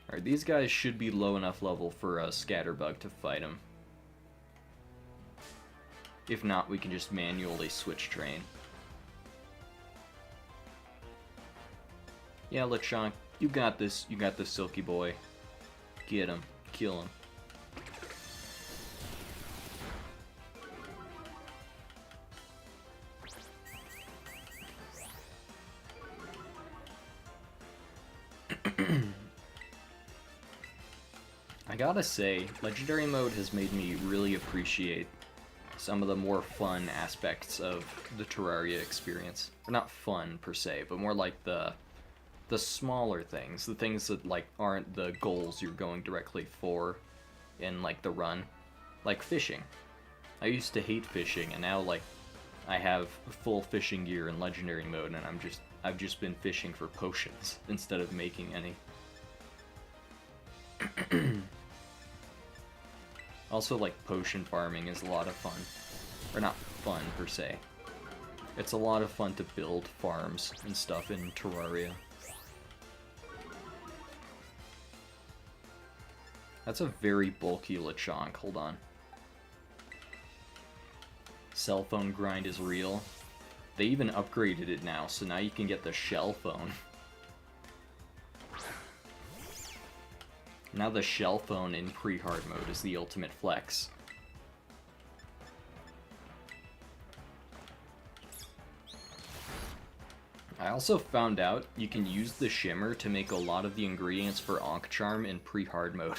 Speaker 1: Alright, these guys should be low enough level for a Scatterbug to fight him. If not, we can just manually switch train. Yeah, Lechonk, you got this. You got this, Silky Boy. Get him. Kill him. I gotta say, Legendary mode has made me really appreciate some of the more fun aspects of the Terraria experience. Or not fun, per se, but more like the smaller things. The things that, like, aren't the goals you're going directly for in, like, the run. Like fishing. I used to hate fishing, and now, like, I have full fishing gear in Legendary mode, and I've just been fishing for potions instead of making any. Also, like, potion farming is a lot of fun. Or not fun, per se. It's a lot of fun to build farms and stuff in Terraria. That's a very bulky Lechonk, hold on. Cell phone grind is real. They even upgraded it now, so now you can get the shell phone. Now the shell phone in pre-hard mode is the ultimate flex. I also found out you can use the shimmer to make a lot of the ingredients for Ankh Charm in pre-hard mode.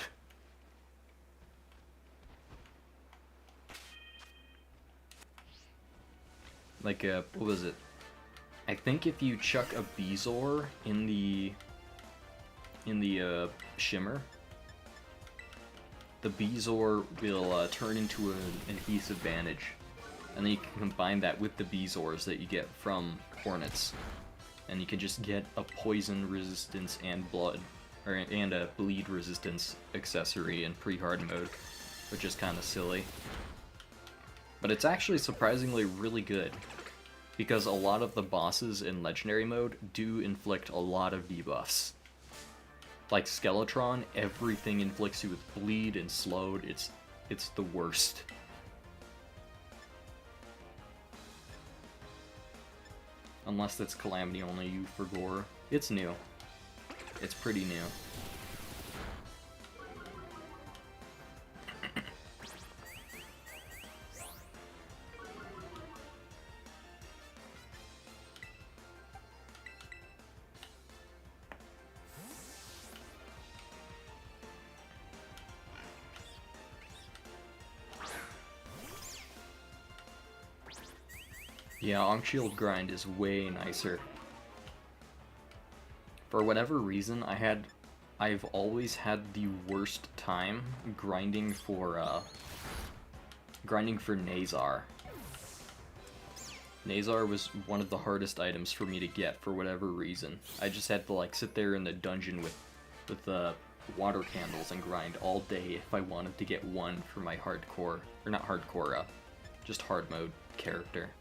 Speaker 1: Like, what was it? I think if you chuck a Bezoar in the shimmer, the Bezoar will turn into an adhesive bandage, and then you can combine that with the Bezoars that you get from Hornets, and you can just get a poison resistance and and a bleed resistance accessory in pre-hard mode, which is kind of silly. But it's actually surprisingly really good, because a lot of the bosses in Legendary mode do inflict a lot of debuffs. Like Skeletron, everything inflicts you with bleed and slowed. It's the worst. Unless it's Calamity only you for gore. It's new. It's pretty new. Yeah, Ankh Shield grind is way nicer. For whatever reason, I've always had the worst time grinding for Nazar. Nazar was one of the hardest items for me to get for whatever reason. I just had to, like, sit there in the dungeon with water candles and grind all day if I wanted to get one for my hardcore, or not hardcore, just hard mode character.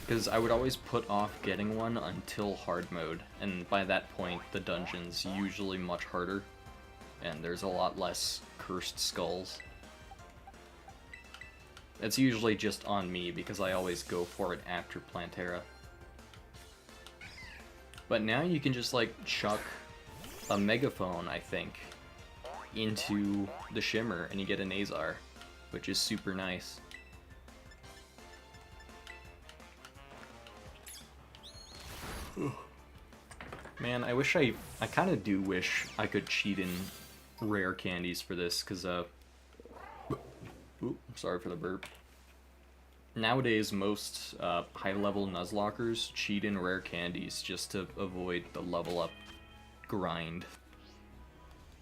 Speaker 1: Because I would always put off getting one until hard mode, and by that point the dungeon's usually much harder, and there's a lot less cursed skulls. It's usually just on me, because I always go for it after Plantera. But now you can just, like, chuck a Megaphone, I think, into the Shimmer, and you get a Nazar, which is super nice. Man, I kind of do wish I could cheat in rare candies for this, because, sorry for the burp. Nowadays, most high-level Nuzlockers cheat in rare candies just to avoid the level up grind.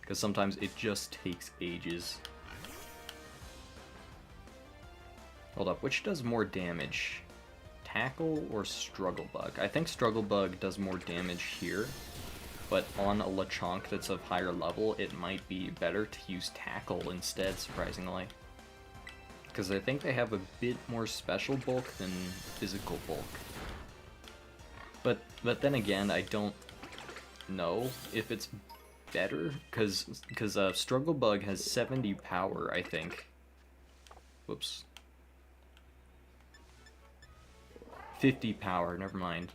Speaker 1: Because sometimes it just takes ages. Hold up, which does more damage? Tackle or Struggle Bug? I think Struggle Bug does more damage here, but on a Lechonk that's of higher level, it might be better to use Tackle instead, surprisingly. Because I think they have a bit more special bulk than physical bulk. But then again, I don't know if it's better, because Struggle Bug has 70 power, I think. Whoops. 50 power, never mind.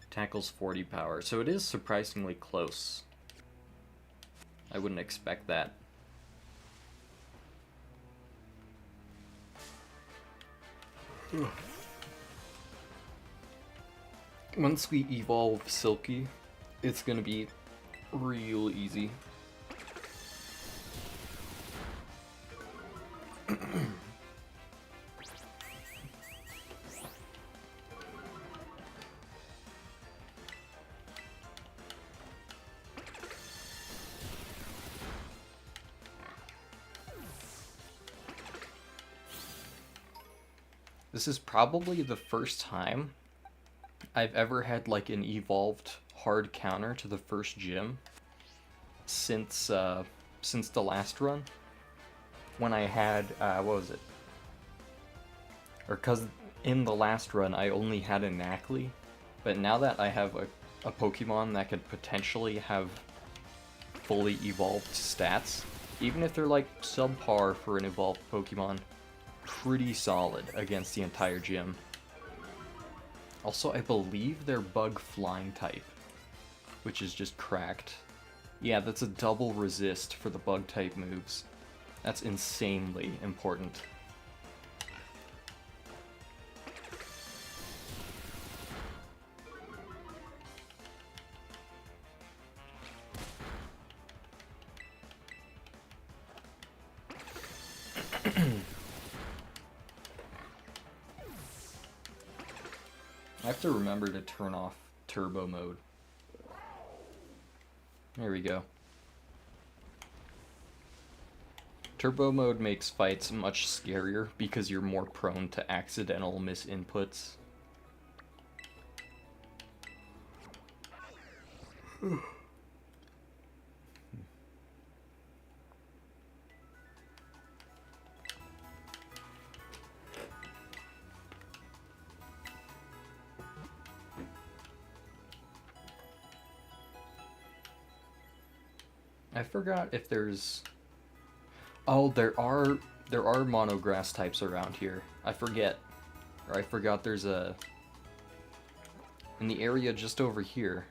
Speaker 1: Tackle's 40 power, so it is surprisingly close. I wouldn't expect that. Once we evolve Silky, it's gonna be real easy. This is probably the first time I've ever had like an evolved hard counter to the first gym since the last run, when I had what was it? Or cause in the last run I only had a Knackley, but now that I have a Pokemon that could potentially have fully evolved stats, even if they're like subpar for an evolved Pokemon, pretty solid against the entire gym. Also, I believe they're bug flying type, which is just cracked. Yeah, that's a double resist for the bug type moves. That's insanely important. I have to remember to turn off turbo mode. There we go. Turbo mode makes fights much scarier because you're more prone to accidental misinputs. I forgot if there's... Oh, there are monograss types around here. I forget. Or I forgot there's a... In the area just over here,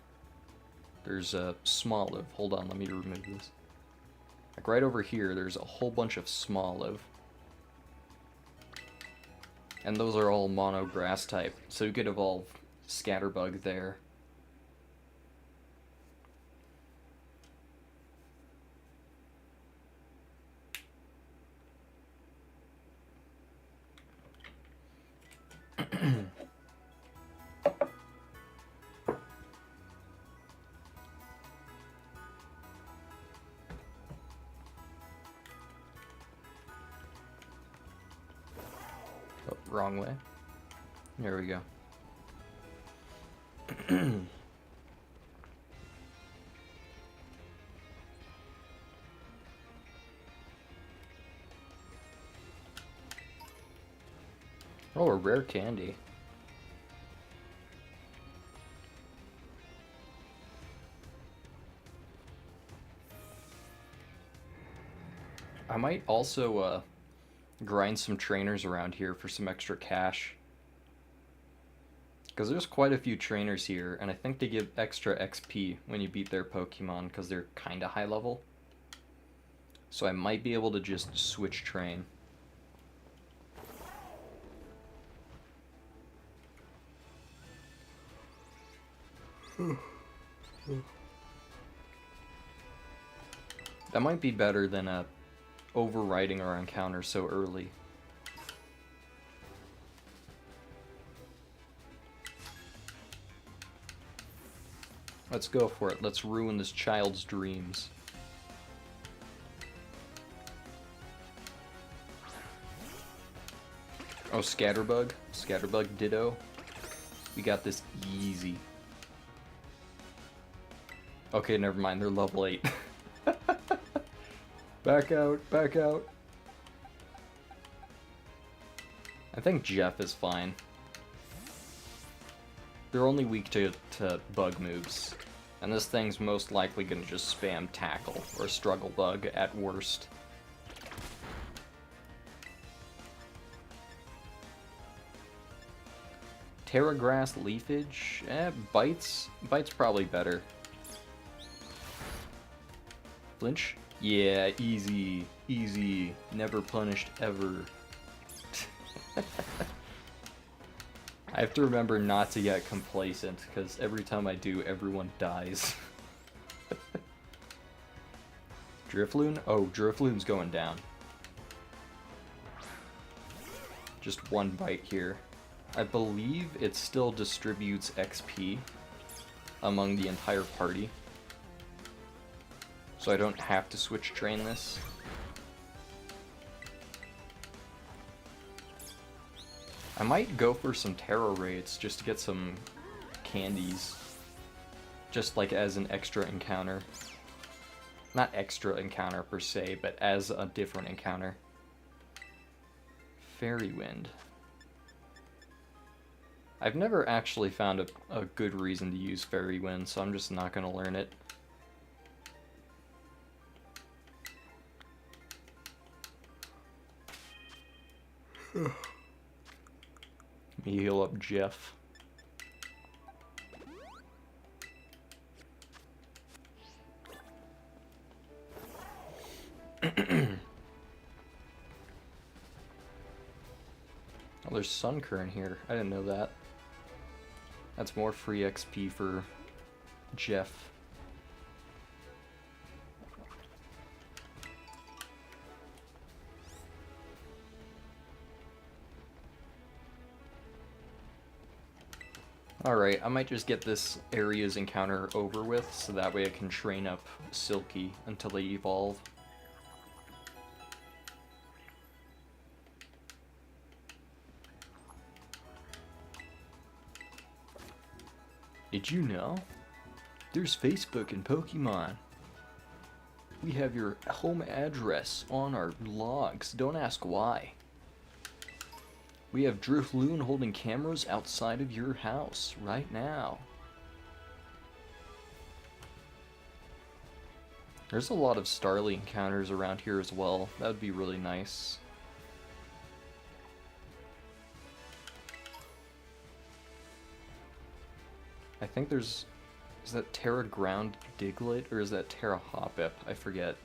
Speaker 1: there's a Smoliv. Hold on, let me remove this. Like right over here, there's a whole bunch of Smoliv. And those are all monograss type, so you could evolve Scatterbug there. Oh, wrong way. There we go. Oh, a rare candy. I might also grind some trainers around here for some extra cash. Because there's quite a few trainers here, and I think they give extra XP when you beat their Pokemon because they're kind of high level. So I might be able to just switch train. That might be better than overriding our encounter so early. Let's go for it. Let's ruin this child's dreams. Oh, Scatterbug. Scatterbug Ditto. We got this easy. Okay, never mind. They're level 8. Back out. Back out. I think Jeff is fine. They're only weak to bug moves. And this thing's most likely gonna just spam Tackle or Struggle Bug at worst. Terra Grass Leafage? Bites? Bites probably better. Flinch? Yeah, easy. Easy. Never punished ever. I have to remember not to get complacent, because every time I do, everyone dies. Drifloon? Oh, Drifloon's going down. Just one bite here. I believe it still distributes XP among the entire party. So I don't have to switch train this. I might go for some Terra Raids just to get some candies. Just like as an extra encounter. Not extra encounter per se, but as a different encounter. Fairy Wind. I've never actually found a good reason to use Fairy Wind, so I'm just not going to learn it. Let me heal up Jeff. Oh, there's Sunkern here. I didn't know that. That's more free XP for Jeff. Alright, I might just get this area's encounter over with, so that way I can train up Silky until they evolve. Did you know? There's Facebook in Pokemon. We have your home address on our logs. Don't ask why. We have Drifloon holding cameras outside of your house right now. There's a lot of Starly encounters around here as well. That would be really nice. I think there's... Is that Terra Ground Diglett or is that Terra Hoppip? I forget.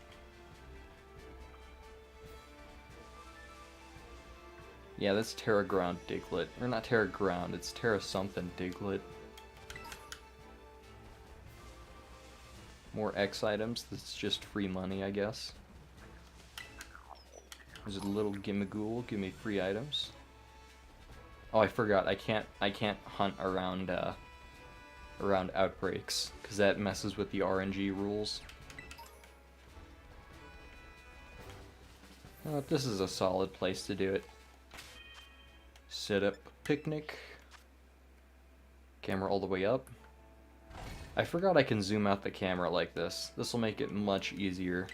Speaker 1: Yeah, that's Terra Ground Diglett. Or not Terra Ground, it's Terra something Diglett. More X items, that's just free money, I guess. There's a little Gimmighoul, give me free items. Oh, I forgot, I can't hunt around around outbreaks, because that messes with the RNG rules. This is a solid place to do it. Set up picnic. Camera all the way up. I forgot I can zoom out the camera like this. This will make it much easier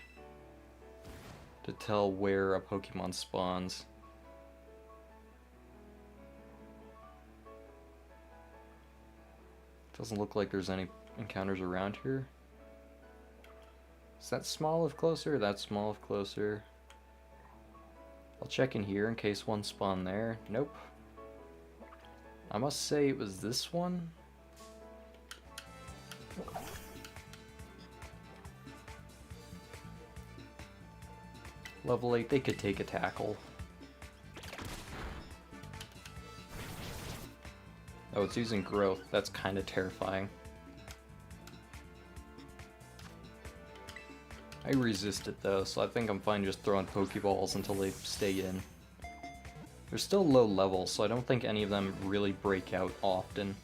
Speaker 1: to tell where a Pokemon spawns. Doesn't look like there's any encounters around here. Is that Smoliv closer? That's Smoliv closer. I'll check in here in case one spawned there. Nope. I must say it was this one. Level 8, they could take a tackle. Oh, it's using growth. That's kind of terrifying. I resist it though, so I think I'm fine just throwing Pokeballs until they stay in. They're still low level, so I don't think any of them really break out often.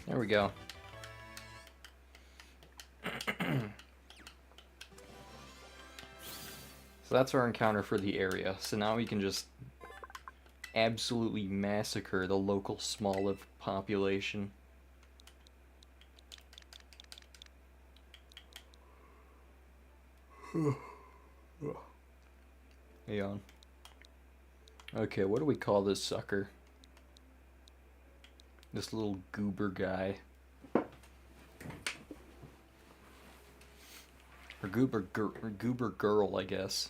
Speaker 1: There we go. So that's our encounter for the area. So now we can just absolutely massacre the local Smoliv population. Hey on. Okay, what do we call this sucker? This little goober guy. Or goober girl, I guess.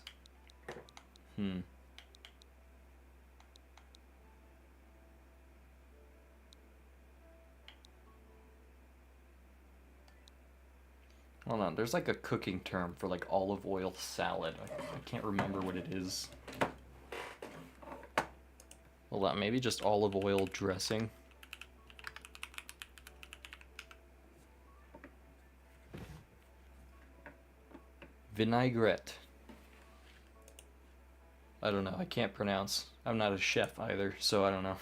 Speaker 1: Hold on, there's like a cooking term for like olive oil salad. I can't remember what it is. Hold on, maybe just olive oil dressing. Vinaigrette. I don't know, I can't pronounce. I'm not a chef either, so I don't know.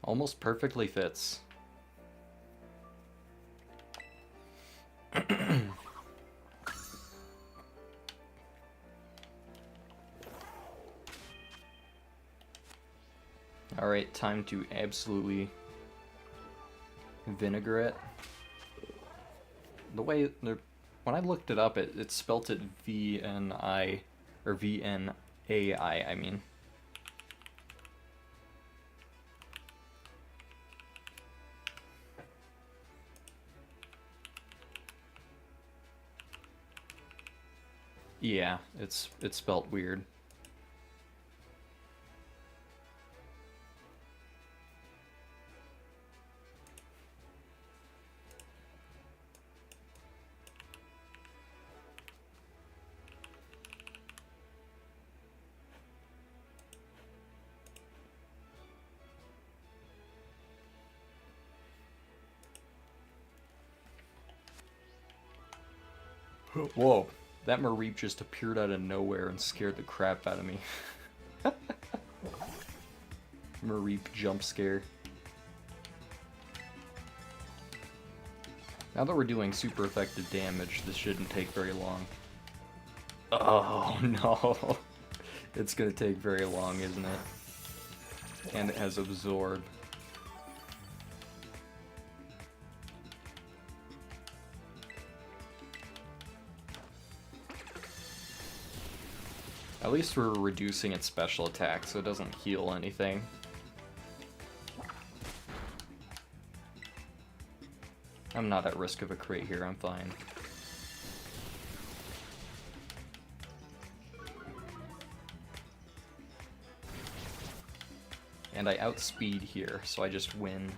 Speaker 1: Almost perfectly fits. Alright, time to absolutely vinaigrette. The way, when I looked it up, it spelt it V-N-I, or V-N-A-I, I mean. Yeah, it's spelt weird. Whoa, that Mareep just appeared out of nowhere and scared the crap out of me. Mareep jump scare. Now that we're doing super effective damage, this shouldn't take very long. Oh no! It's gonna take very long, isn't it? And it has Absorb. At least we're reducing its special attack so it doesn't heal anything. I'm not at risk of a crit here, I'm fine. And I outspeed here, so I just win.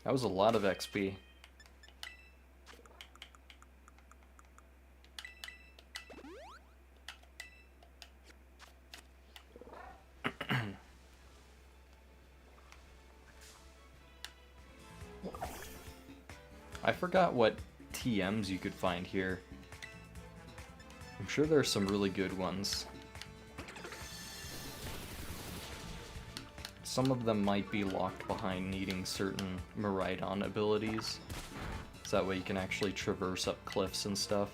Speaker 1: That was a lot of XP. I forgot what TMs you could find here. I'm sure there are some really good ones. Some of them might be locked behind needing certain Miraidon abilities, so that way you can actually traverse up cliffs and stuff.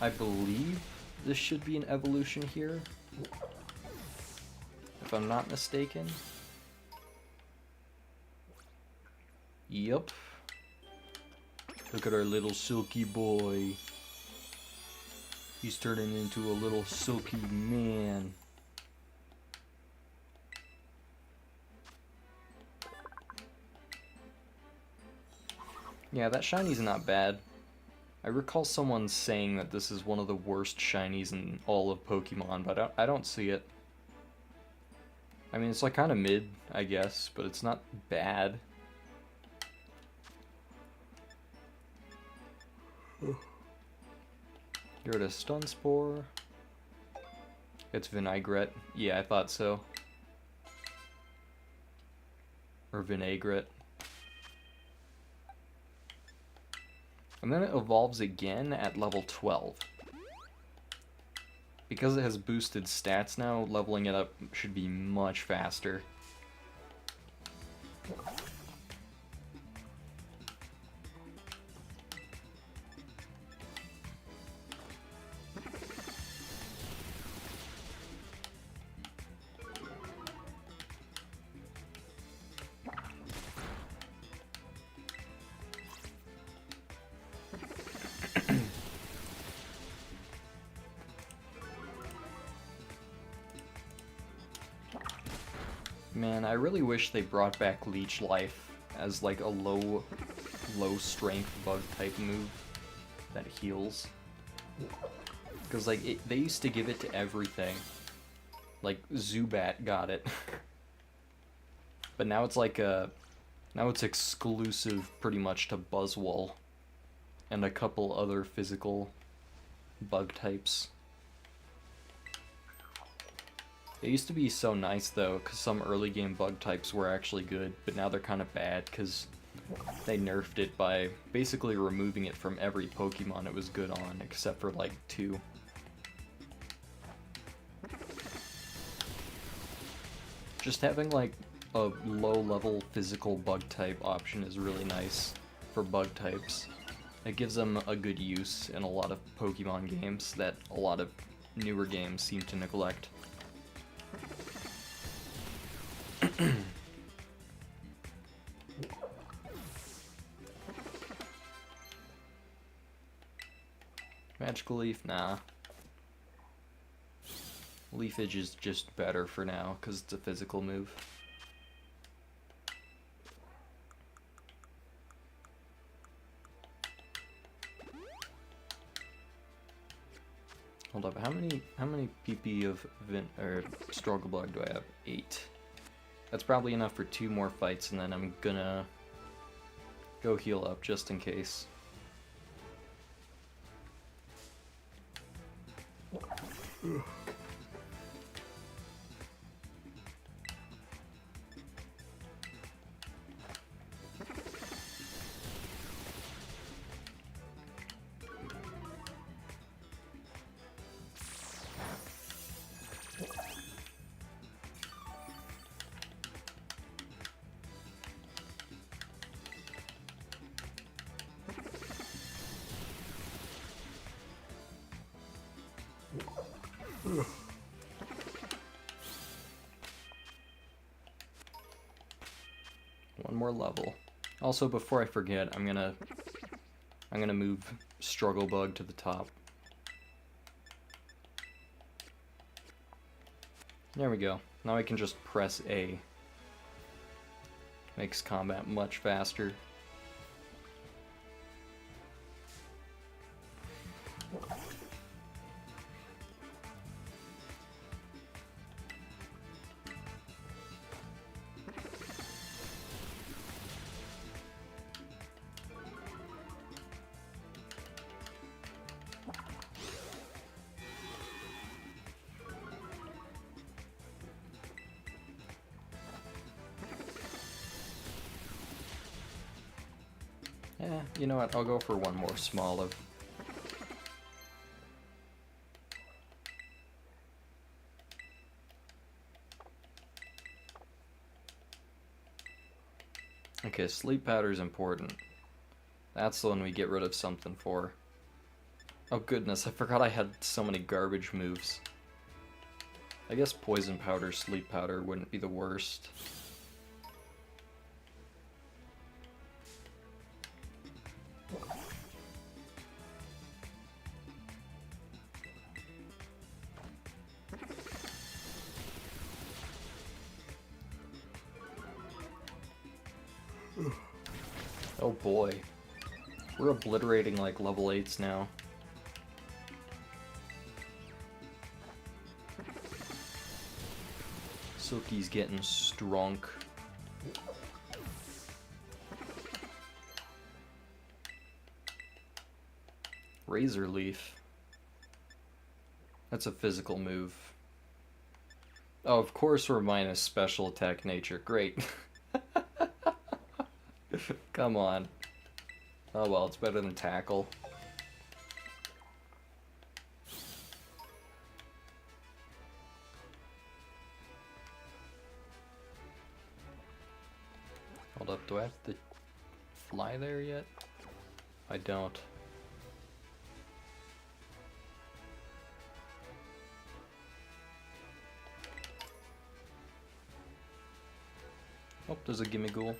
Speaker 1: I believe this should be an evolution here, if I'm not mistaken. Yup. Look at our little silky boy. He's turning into a little silky man. Yeah, that shiny's not bad. I recall someone saying that this is one of the worst shinies in all of Pokemon, but I don't see it. I mean, it's like kind of mid, I guess, but it's not bad. Get rid of Stun Spore. It's Vinaigrette. Yeah, I thought so. Or Vinaigrette. And then it evolves again at level 12. Because it has boosted stats now, leveling it up should be much faster. Man, I really wish they brought back Leech Life as like a low strength bug type move that heals. Because like they used to give it to everything. Like Zubat got it. But now it's like now it's exclusive pretty much to Buzzwole and a couple other physical bug types. It used to be so nice though, because some early game bug types were actually good, but now they're kind of bad because they nerfed it by basically removing it from every Pokemon it was good on, except for like 2. Just having like a low-level physical bug type option is really nice for bug types. It gives them a good use in a lot of Pokemon games that a lot of newer games seem to neglect. Magical Leaf? Nah. Leafage is just better for now, because it's a physical move. Hold up, how many PP of Struggle Bug do I have? 8. That's probably enough for 2 more fights, and then I'm gonna go heal up just in case. One more level. Also, before I forget, I'm gonna move Struggle Bug to the top. There we go. Now I can just press A. Makes combat much faster. Yeah, you know what, I'll go for one more small of. Okay, sleep powder's important. That's the one we get rid of something for. Oh goodness, I forgot I had so many garbage moves. I guess poison powder, sleep powder wouldn't be the worst. Oh boy. We're obliterating like level 8s now. Silky's getting strong. Razor Leaf. That's a physical move. Oh, of course we're minus special attack nature. Great. Come on. Oh well, it's better than tackle. Hold up, do I have to fly there yet? I don't. Oh, there's a gimme ghoul.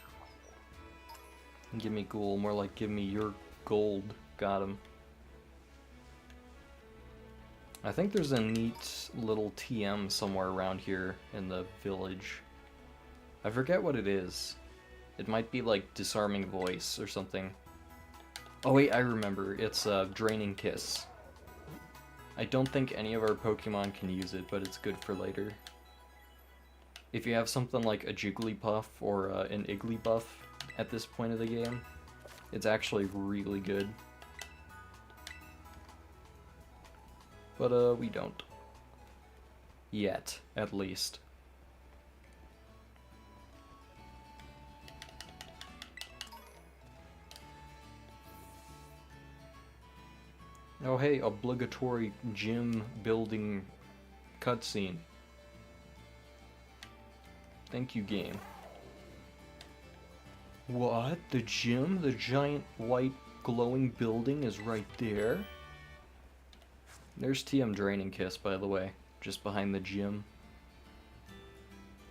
Speaker 1: Gimme ghoul, more like give me your gold. Got him. I think there's a neat little TM somewhere around here in the village. I forget what it is. It might be like Disarming Voice or something. Oh wait, I remember. It's Draining Kiss. I don't think any of our Pokemon can use it, but it's good for later. If you have something like a Jigglypuff or an Igglybuff at this point of the game, it's actually really good. But we don't. Yet, at least. Oh hey, obligatory gym building cutscene. Thank you, game. What? The gym? The giant white glowing building is right there? There's TM Draining Kiss, by the way, just behind the gym.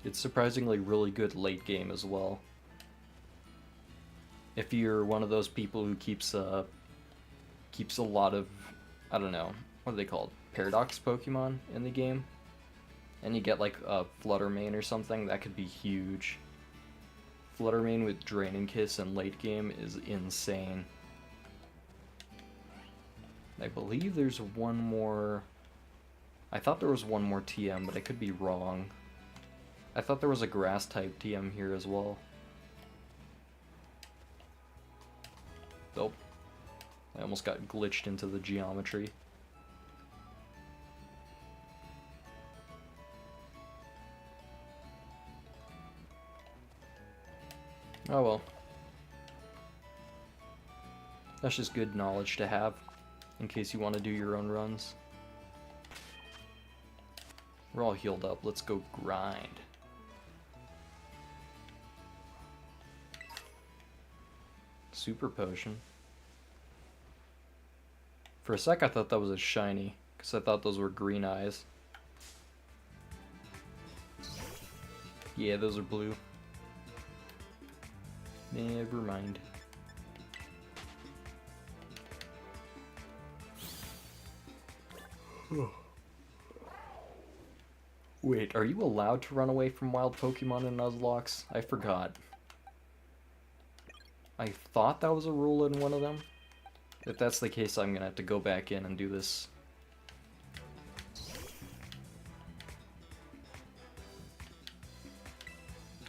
Speaker 1: It's surprisingly really good late game as well. If you're one of those people who keeps a lot of, I don't know, what are they called? Paradox Pokemon in the game? And you get like a Fluttermane or something, that could be huge. Fluttermane with Draining Kiss in late game is insane. I believe there's one more... I thought there was one more TM, but I could be wrong. I thought there was a Grass-type TM here as well. Nope. I almost got glitched into the geometry. Oh well. That's just good knowledge to have, in case you want to do your own runs. We're all healed up, let's go grind. Super Potion. For a sec I thought that was a shiny, because I thought those were green eyes. Yeah, those are blue. Never mind. Wait, are you allowed to run away from wild Pokemon in Nuzlocke? I forgot. I thought that was a rule in one of them. If that's the case, I'm gonna have to go back in and do this.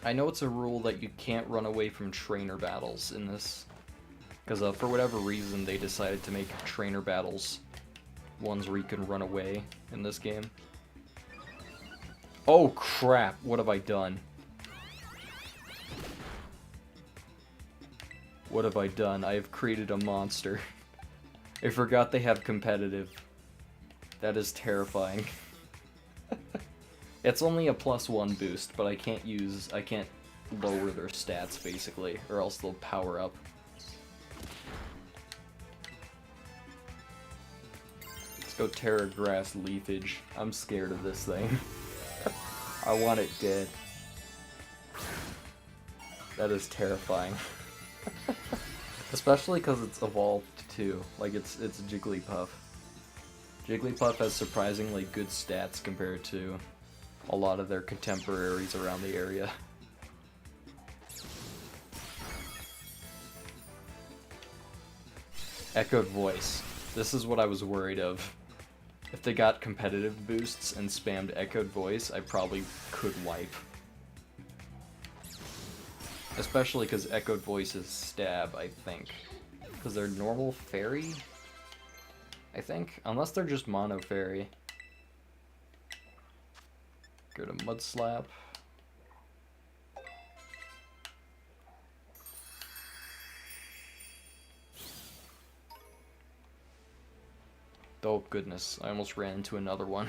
Speaker 1: I know it's a rule that you can't run away from trainer battles in this. Because for whatever reason, they decided to make trainer battles ones where you can run away in this game. Oh crap, what have I done? What have I done? I have created a monster. I forgot they have competitive. That is terrifying. It's only a +1 boost, but I can't lower their stats basically, or else they'll power up. Let's go Terra Grass Leafage. I'm scared of this thing. I want it dead. That is terrifying. Especially because it's evolved too. Like it's Jigglypuff. Jigglypuff has surprisingly good stats compared to a lot of their contemporaries around the area. Echoed Voice. This is what I was worried of. If they got competitive boosts and spammed Echoed Voice, I probably could wipe. Especially because Echoed Voice is Stab, I think. Because they're normal Fairy? I think? Unless they're just Mono Fairy. Go to Mud Slap. Oh goodness, I almost ran into another one.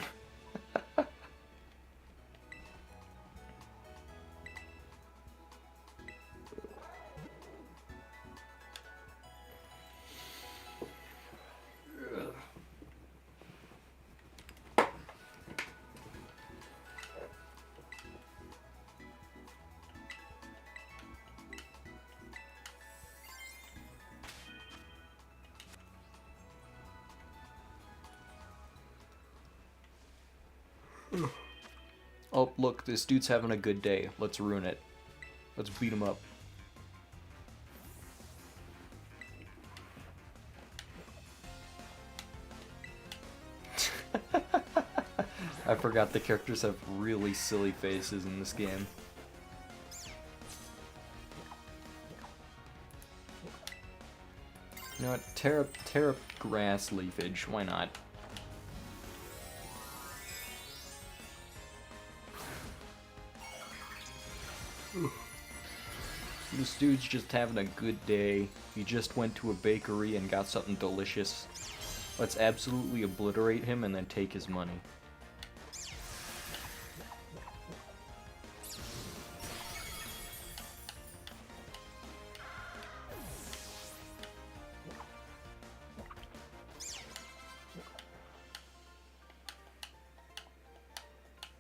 Speaker 1: Oh, look, this dude's having a good day. Let's ruin it. Let's beat him up. I forgot the characters have really silly faces in this game. You know what? Tear up grass leafage. Why not? This dude's just having a good day. He just went to a bakery and got something delicious. Let's absolutely obliterate him and then take his money.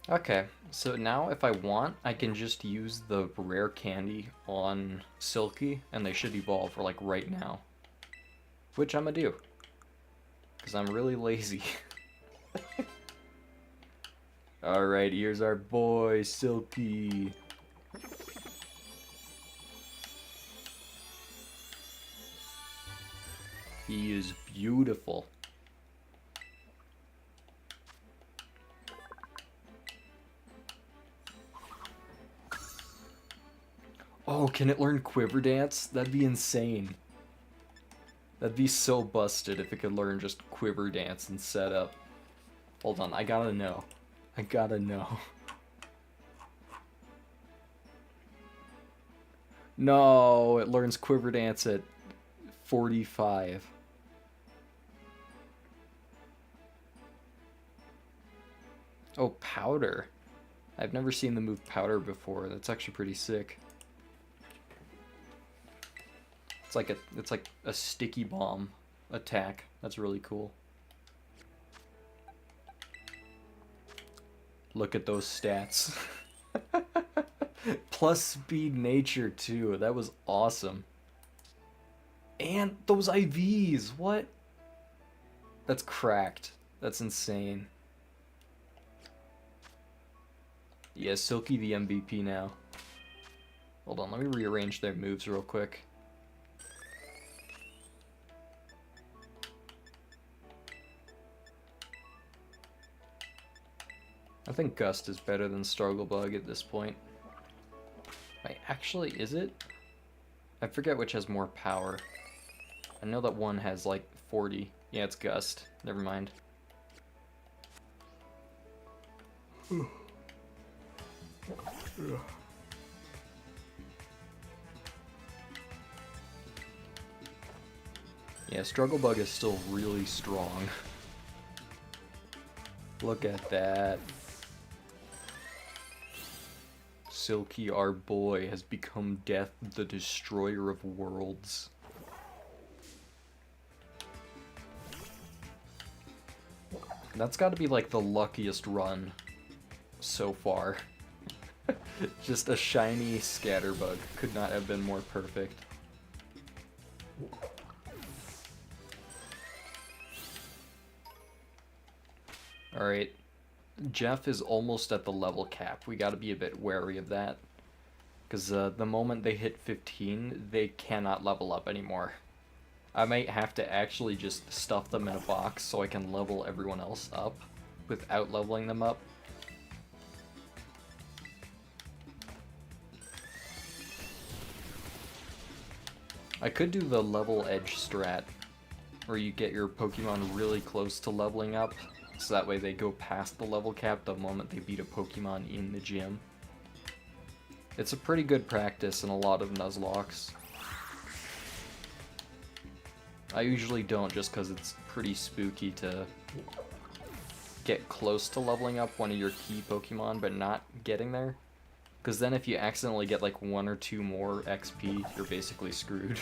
Speaker 1: Okay, so now if I want, I can just use the rare candy on Silky, and they should evolve, like, right now. Which I'm gonna do. Because I'm really lazy. Alright, here's our boy, Silky. He is beautiful. Oh, can it learn Quiver Dance? That'd be insane. That'd be so busted if it could learn just Quiver Dance and set up. Hold on, I gotta know. I gotta know. No, it learns Quiver Dance at 45. Oh, Powder. I've never seen the move Powder before. That's actually pretty sick. It's like a sticky bomb attack. That's really cool. Look at those stats. Plus speed nature too. That was awesome. And those IVs. What? That's cracked. That's insane. Yeah, Silky the MVP now. Hold on, let me rearrange their moves real quick. I think Gust is better than Strugglebug at this point. Wait, actually, is it? I forget which has more power. I know that one has like 40. Yeah, it's Gust. Never mind. Yeah, Strugglebug is still really strong. Look at that. Silky, our boy, has become Death, the Destroyer of Worlds. That's got to be like the luckiest run so far. Just a shiny Scatterbug. Could not have been more perfect. Alright. Jeff is almost at the level cap. We gotta be a bit wary of that. Because the moment they hit 15, they cannot level up anymore. I might have to actually just stuff them in a box so I can level everyone else up without leveling them up. I could do the level edge strat, where you get your Pokemon really close to leveling up, so that way they go past the level cap the moment they beat a Pokemon in the gym. It's a pretty good practice in a lot of Nuzlockes. I usually don't just because it's pretty spooky to get close to leveling up one of your key Pokemon but not getting there. Because then if you accidentally get like 1 or 2 more XP, you're basically screwed.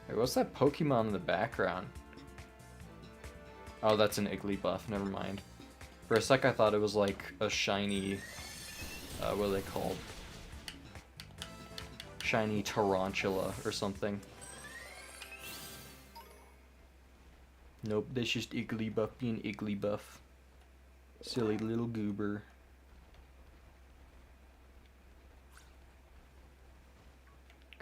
Speaker 1: Wait, what's that Pokemon in the background? Oh, that's an Igglybuff, never mind. For a sec I thought it was like a shiny, what are they called? Shiny Tarantula or something. Nope, that's just Igglybuff being Igglybuff. Silly little goober.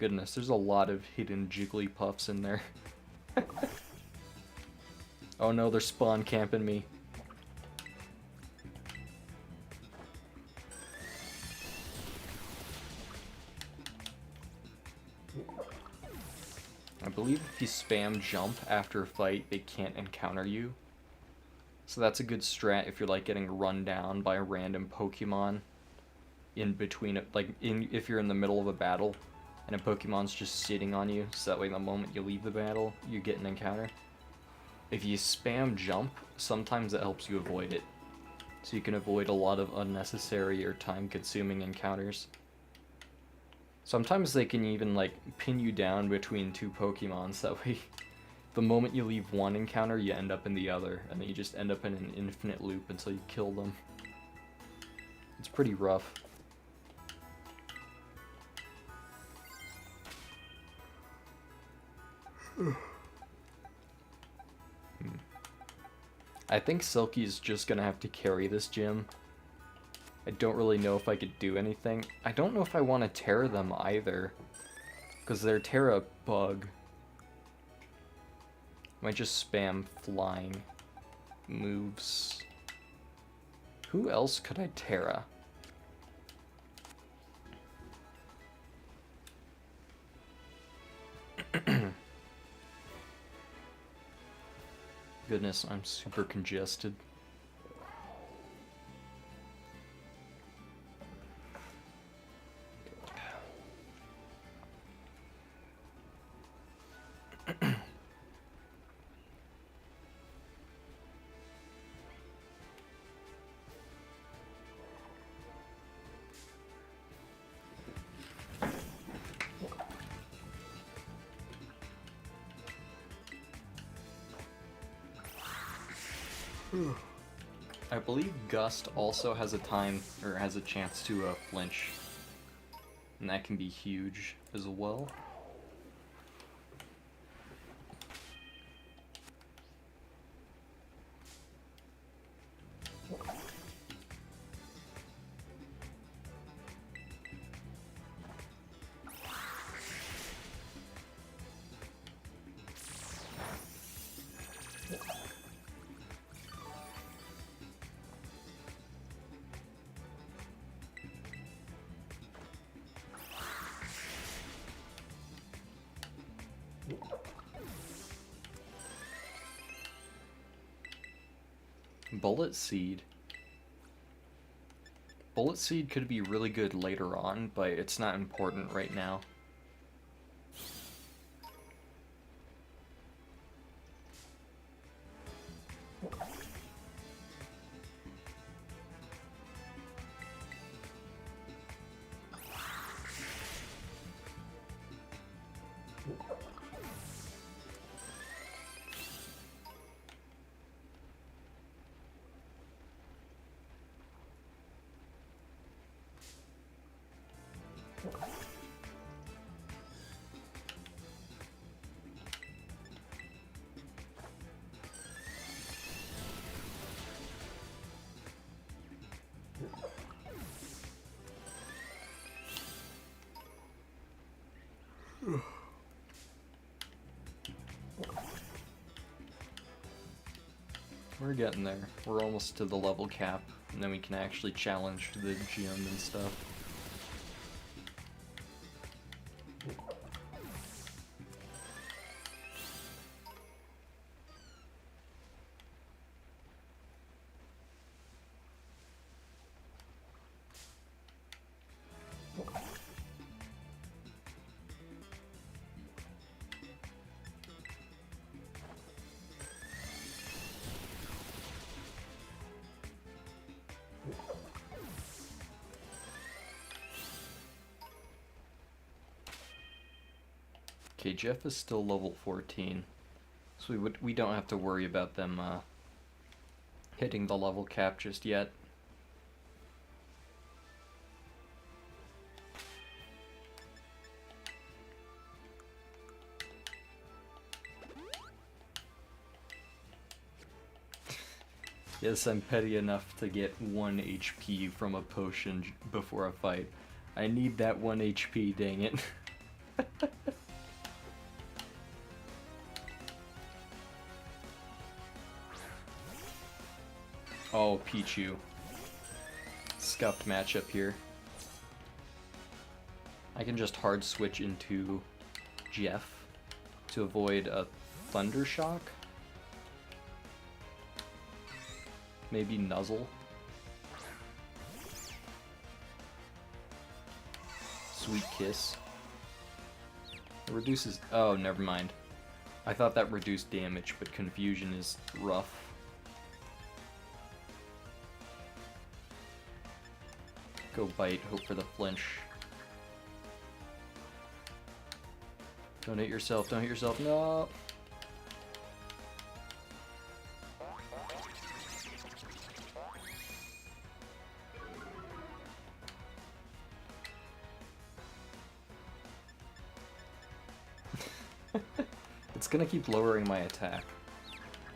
Speaker 1: Goodness, there's a lot of hidden Jigglypuffs in there. Oh no, they're spawn camping me. I believe if you spam jump after a fight, they can't encounter you. So that's a good strat if you're like getting run down by a random Pokemon in between it, like if you're in the middle of a battle and a Pokemon's just sitting on you, so that way the moment you leave the battle, you get an encounter. If you spam jump, sometimes it helps you avoid it. So you can avoid a lot of unnecessary or time-consuming encounters. Sometimes they can even like pin you down between two Pokemons, that way the moment you leave one encounter, you end up in the other, and then you just end up in an infinite loop until you kill them. It's pretty rough. I think Silky's just gonna have to carry this gym. I don't really know if I could do anything. I don't know if I want to Terra them either, because they're Terra bug. Might just spam flying moves. Who else could I Terra? Goodness, I'm super congested. I believe Gust also has a chance to flinch, and that can be huge as well. Bullet Seed. Bullet Seed could be really good later on, but it's not important right now. We're getting there. We're almost to the level cap, and then we can actually challenge the gym and stuff. Okay, Jeff is still level 14, so we don't have to worry about them hitting the level cap just yet. Yes, I'm petty enough to get 1 HP from a potion before a fight. I need that 1 HP, dang it. Oh, Pichu. Scuffed matchup here. I can just hard switch into Jeff to avoid a Thunder Shock. Maybe Nuzzle. Sweet Kiss. It reduces... Oh, never mind. I thought that reduced damage, but Confusion is rough. Go Bite, hope for the flinch. Don't hit yourself, don't hit yourself, no! It's gonna keep lowering my attack.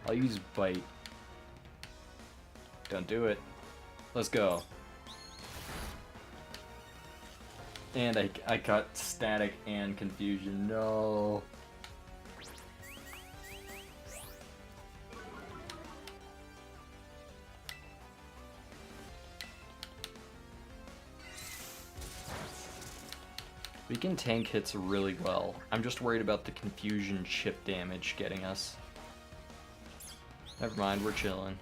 Speaker 1: I'll use Bite. Don't do it. Let's go. And I got Static and Confusion. No. We can tank hits really well. I'm just worried about the Confusion chip damage getting us. Never mind, we're chilling.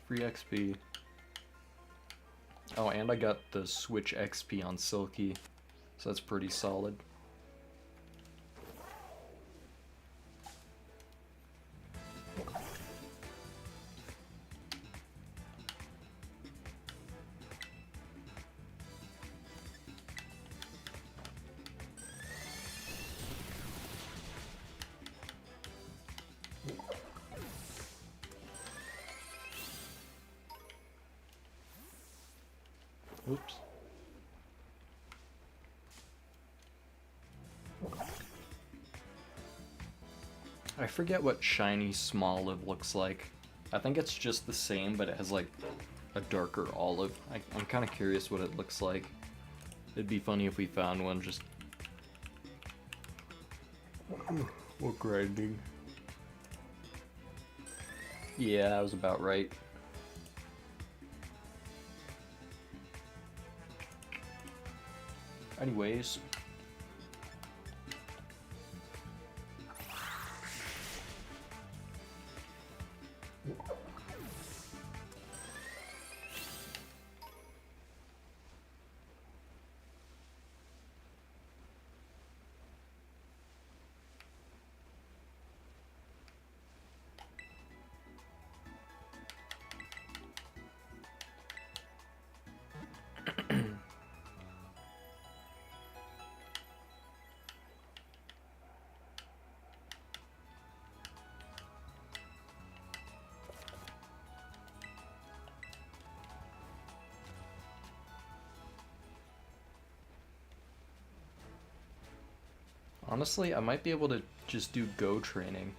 Speaker 1: Free XP. Oh, and I got the Switch XP on Silky, so that's pretty solid. Oops. I forget what shiny Smoliv looks like. I think it's just the same, but it has like a darker olive. I'm kind of curious what it looks like. It'd be funny if we found one just... What grinding? Yeah, that was about right. Anyways. Honestly, I might be able to just do go training.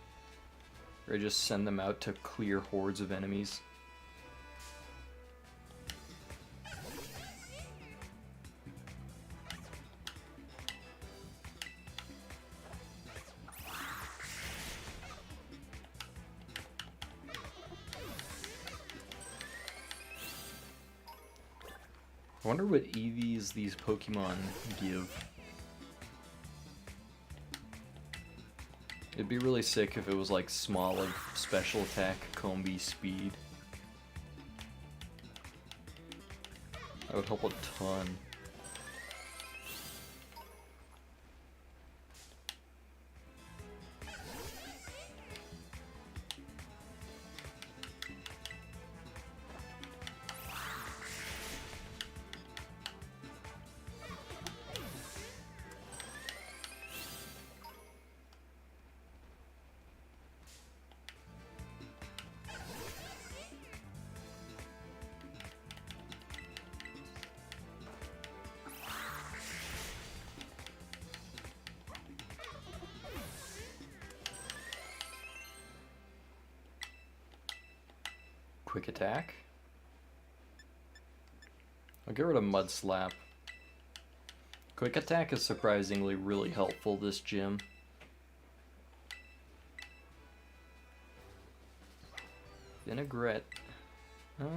Speaker 1: Or just send them out to clear hordes of enemies. I wonder what EVs these Pokemon give. It'd be really sick if it was like Smoliv, special attack, Combi, speed. That would help a ton. quick attack. I'll get rid of Mud Slap. Quick attack is surprisingly really helpful this gym. Vinaigrette. You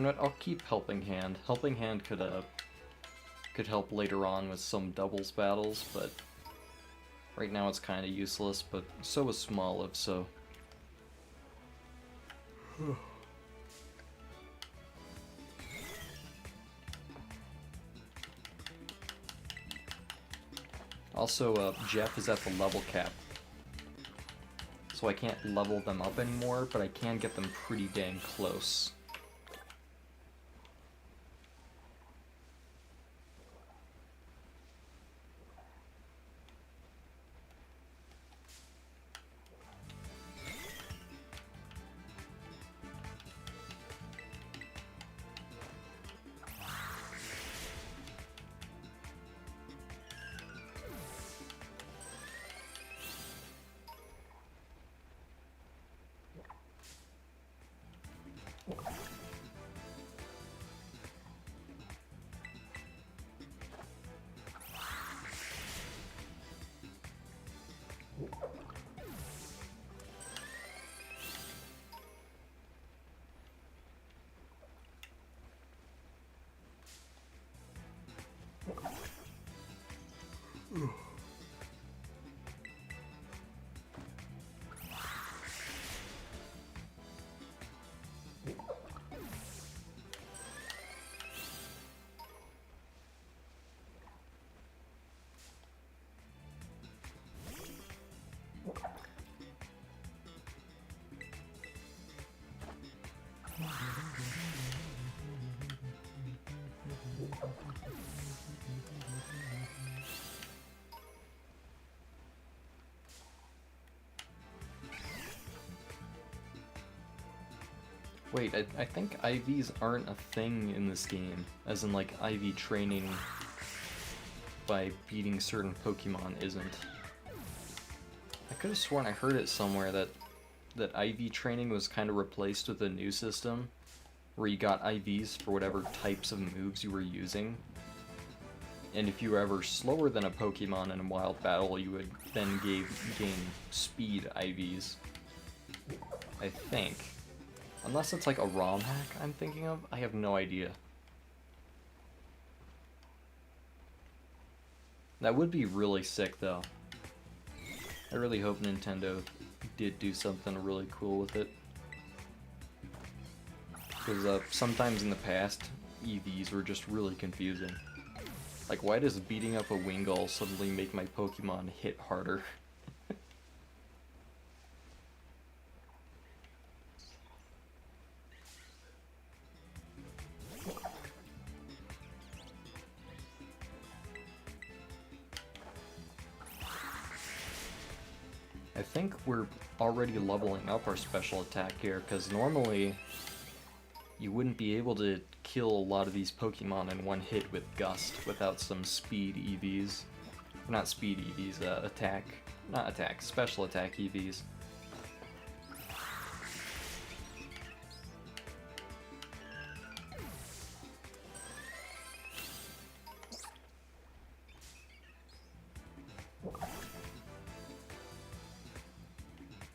Speaker 1: know what? I'll keep Helping Hand. Helping Hand could help later on with some doubles battles, but right now it's kind of useless. But so is Smoliv, so. Also, Jeff is at the level cap, so I can't level them up anymore, but I can get them pretty dang close. Wait, I think IVs aren't a thing in this game, as in like IV training by beating certain Pokemon isn't. I could have sworn I heard it somewhere that IV training was kind of replaced with a new system where you got IVs for whatever types of moves you were using. And if you were ever slower than a Pokemon in a wild battle, you would then gain speed IVs. I think. Unless it's like a ROM hack I'm thinking of, I have no idea. That would be really sick though. I really hope Nintendo did do something really cool with it. Because sometimes in the past, EVs were just really confusing. Like, why does beating up a Wingull suddenly make my Pokemon hit harder? I think we're already leveling up our special attack here, because normally you wouldn't be able to kill a lot of these Pokemon in one hit with Gust without some speed EVs. Not speed EVs, special attack EVs.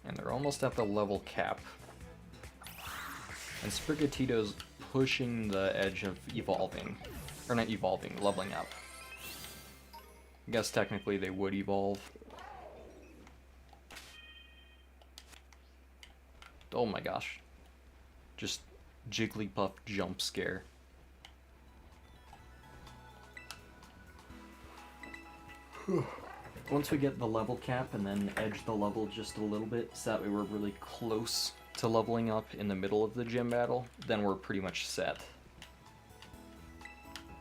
Speaker 1: And they're almost at the level cap. And Sprigatito's pushing the edge of evolving. Or not evolving, leveling up. I guess technically they would evolve. Oh my gosh. Just Jigglypuff jump scare. Once we get the level cap and then edge the level just a little bit, so that way we're really close to leveling up in the middle of the gym battle, then we're pretty much set.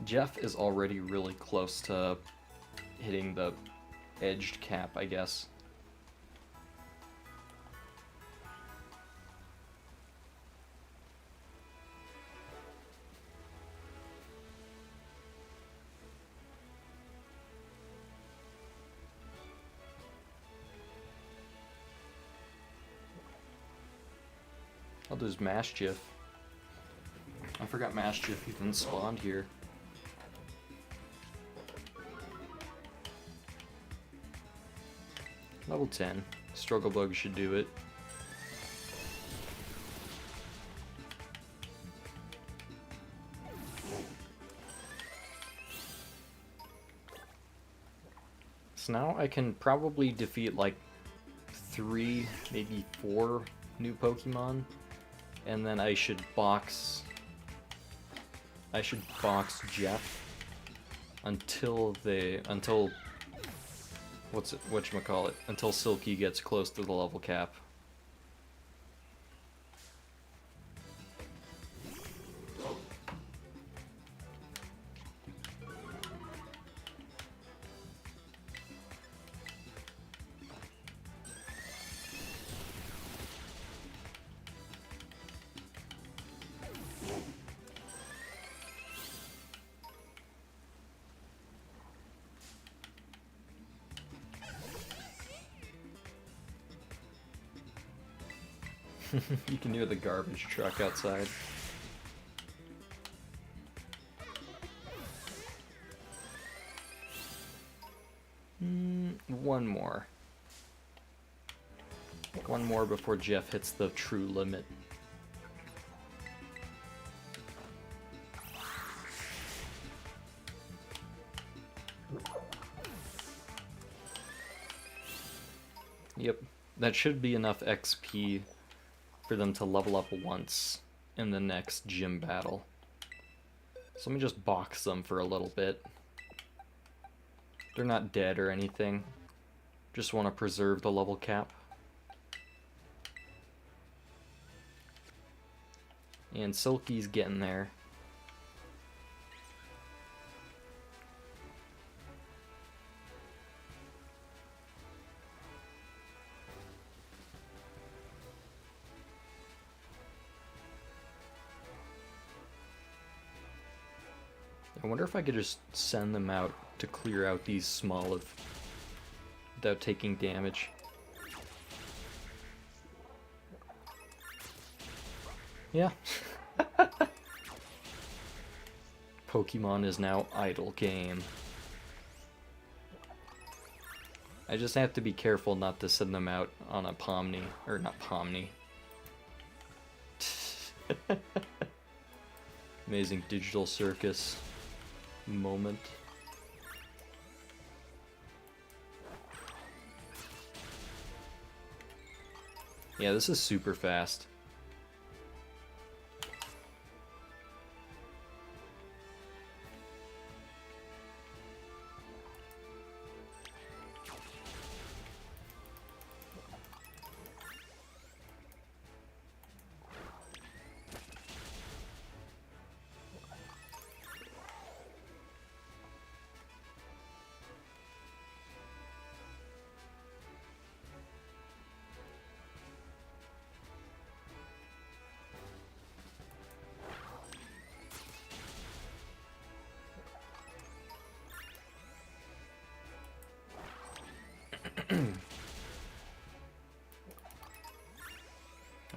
Speaker 1: Jeff is already really close to hitting the edged cap, I guess. Oh, there's Mischief. I forgot Mischief even spawned here. Level 10. Struggle Bug should do it. So now I can probably defeat like 3, maybe 4 new Pokemon, and then I should box Jeff until until Silky gets close to the level cap. You can hear the garbage truck outside. One more. One more before Jeff hits the true limit. Yep, that should be enough XP for them to level up once in the next gym battle. So let me just box them for a little bit. They're not dead or anything. Just want to preserve the level cap. And Silky's getting there. I wonder if I could just send them out to clear out these Smoliv without taking damage. Yeah. Pokemon is now idle game. I just have to be careful not to send them out on a Pomni, or not Pomni. Amazing digital circus moment. Yeah, this is super fast.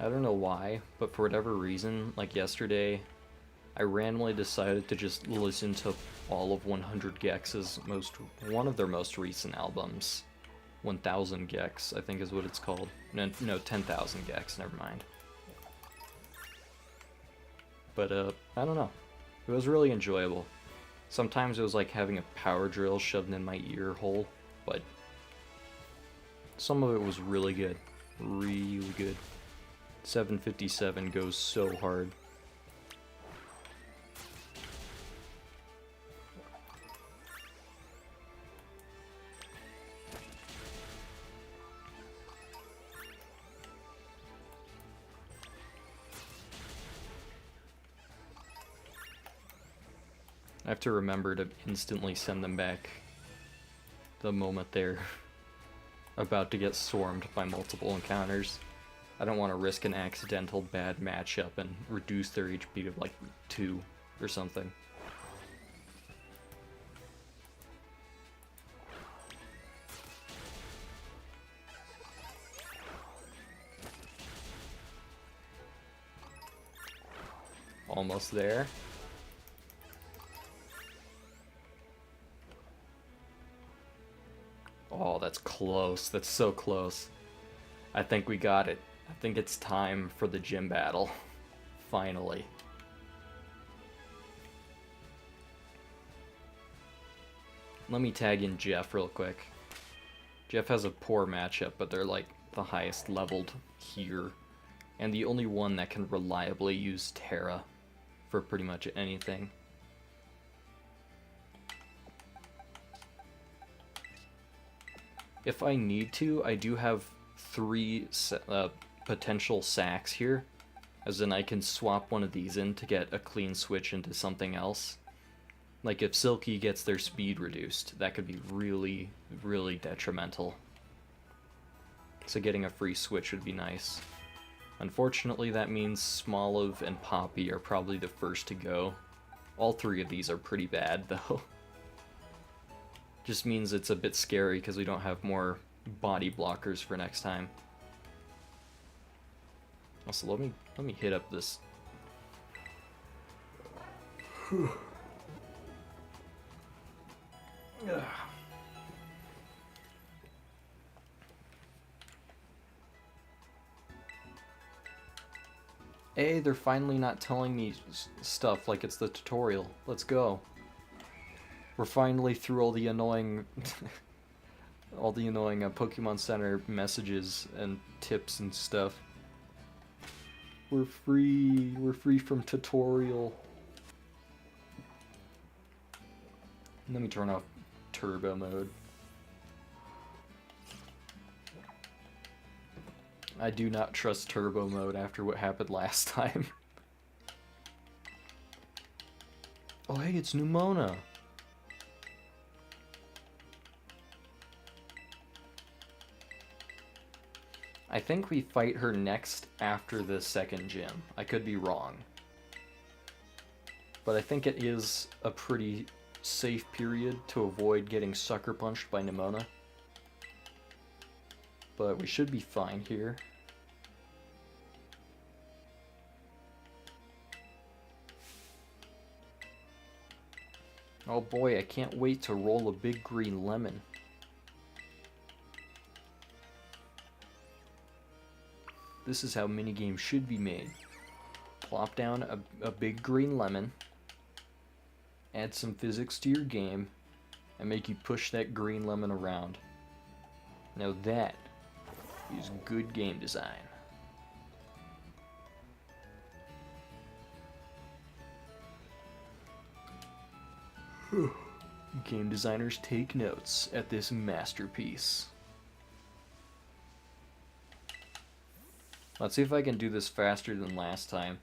Speaker 1: I don't know why, but for whatever reason, like yesterday, I randomly decided to just listen to all of 100 Gex's one of their most recent albums. 1000 Gex, I think is what it's called. No, 10,000 Gex, never mind. But, I don't know. It was really enjoyable. Sometimes it was like having a power drill shoved in my ear hole, but some of it was really good. Really good. 757 goes so hard. I have to remember to instantly send them back the moment they're about to get swarmed by multiple encounters. I don't want to risk an accidental bad matchup and reduce their HP to like 2 or something. Almost there. Oh, that's close. That's so close. I think we got it. I think it's time for the gym battle. Finally. Let me tag in Jeff real quick. Jeff has a poor matchup, but they're like the highest leveled here. And the only one that can reliably use Terra for pretty much anything. If I need to, I do have 3 potential sacks here. As in I can swap one of these in to get a clean switch into something else. Like if Silky gets their speed reduced, that could be really, really detrimental. So getting a free switch would be nice. Unfortunately, that means Smoliv and Poppy are probably the first to go. All 3 of these are pretty bad, though. Just means it's a bit scary because we don't have more body blockers for next time. Also, let me hit up this. Hey, they're finally not telling me stuff like it's the tutorial. Let's go. We're finally through all the annoying Pokemon Center messages and tips and stuff. We're free. We're free from tutorial. Let me turn off turbo mode. I do not trust turbo mode after what happened last time. Oh hey, it's Numona. I think we fight her next after the second gym. I could be wrong. But I think it is a pretty safe period to avoid getting sucker punched by Nimona. But we should be fine here. Oh boy, I can't wait to roll a big green lemon. This is how minigames should be made. Plop down a big green lemon, add some physics to your game, and make you push that green lemon around. Now that is good game design. Game designers take notes at this masterpiece. Let's see if I can do this faster than last time.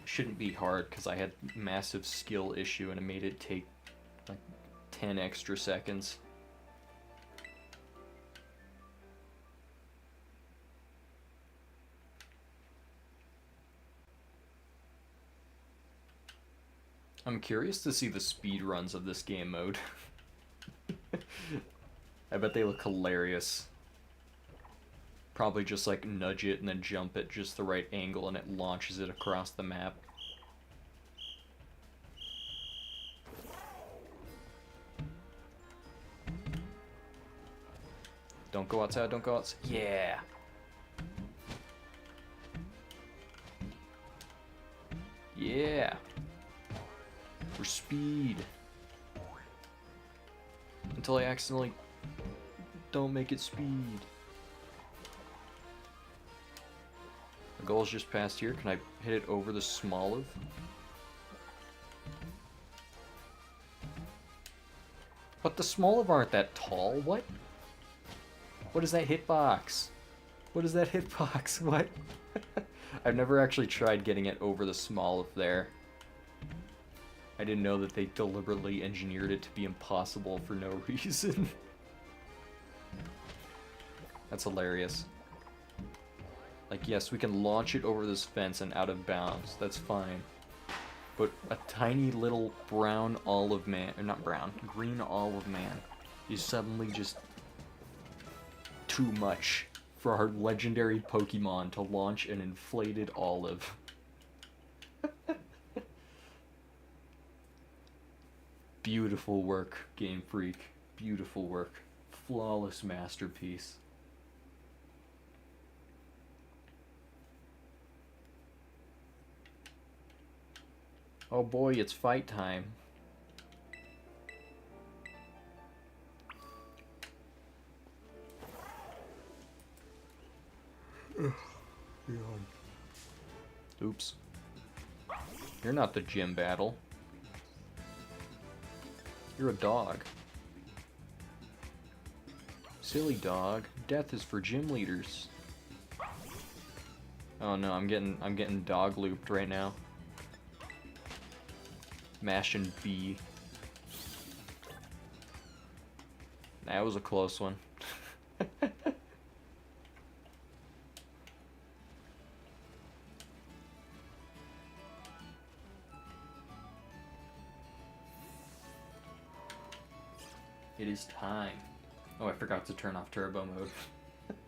Speaker 1: Shouldn't be hard because I had massive skill issue and it made it take like 10 extra seconds. I'm curious to see the speed runs of this game mode. I bet they look hilarious. Probably just like nudge it and then jump at just the right angle and it launches it across the map. Don't go outside, don't go outside. Yeah! Yeah! For speed. Until I accidentally don't make it speed. The goal's just past here. Can I hit it over the Smoliv? But the Smoliv aren't that tall. What? What is that hitbox? What is that hitbox? What? I've never actually tried getting it over the Smoliv there. I didn't know that they deliberately engineered it to be impossible for no reason. That's hilarious. Like, yes, we can launch it over this fence and out of bounds. That's fine. But a tiny little brown olive man, or not brown, green olive man is suddenly just too much for our legendary Pokemon to launch an inflated olive. Beautiful work, Game Freak. Beautiful work. Flawless masterpiece. Oh boy, it's fight time. Oops. You're not the gym battle. You're a dog. Silly dog. Death is for gym leaders. Oh no, I'm getting dog looped right now. Mashing B. That was a close one. It is time. Oh, I forgot to turn off turbo mode.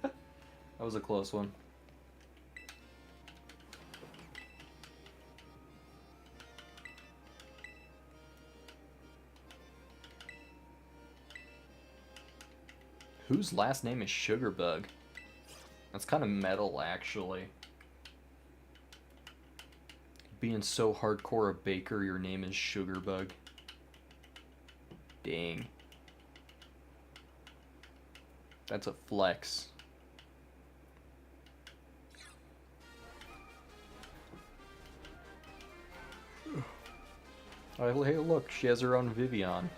Speaker 1: That was a close one. Whose last name is Sugarbug? That's kind of metal, actually. Being so hardcore a baker, your name is Sugarbug. Dang. That's a flex. Oh, hey, look, she has her own Vivian.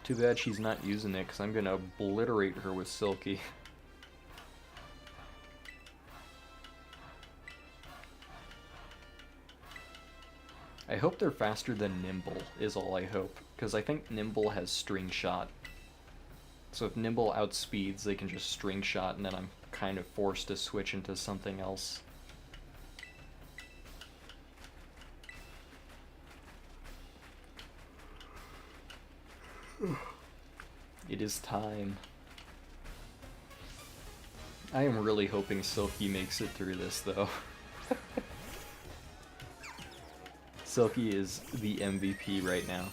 Speaker 1: Too bad she's not using it, because I'm going to obliterate her with Silky. I hope they're faster than Nimble, is all I hope. Because I think Nimble has String Shot. So if Nimble outspeeds, they can just String Shot, and then I'm kind of forced to switch into something else. It is time. I am really hoping Silky makes it through this, though. Silky is the MVP right now.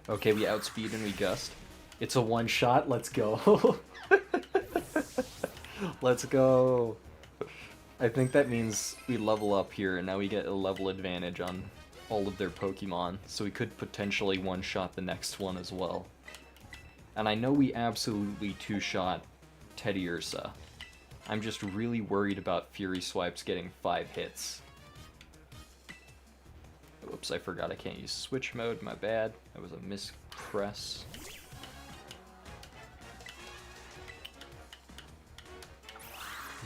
Speaker 1: Okay, we outspeed and we gust. It's a one-shot, let's go. Let's go. I think that means we level up here, and now we get a level advantage on all of their Pokemon, so we could potentially one-shot the next one as well. And I know we absolutely two-shot Teddiursa. I'm just really worried about Fury Swipes getting 5 hits. Oops, I forgot I can't use switch mode, my bad. That was a mispress.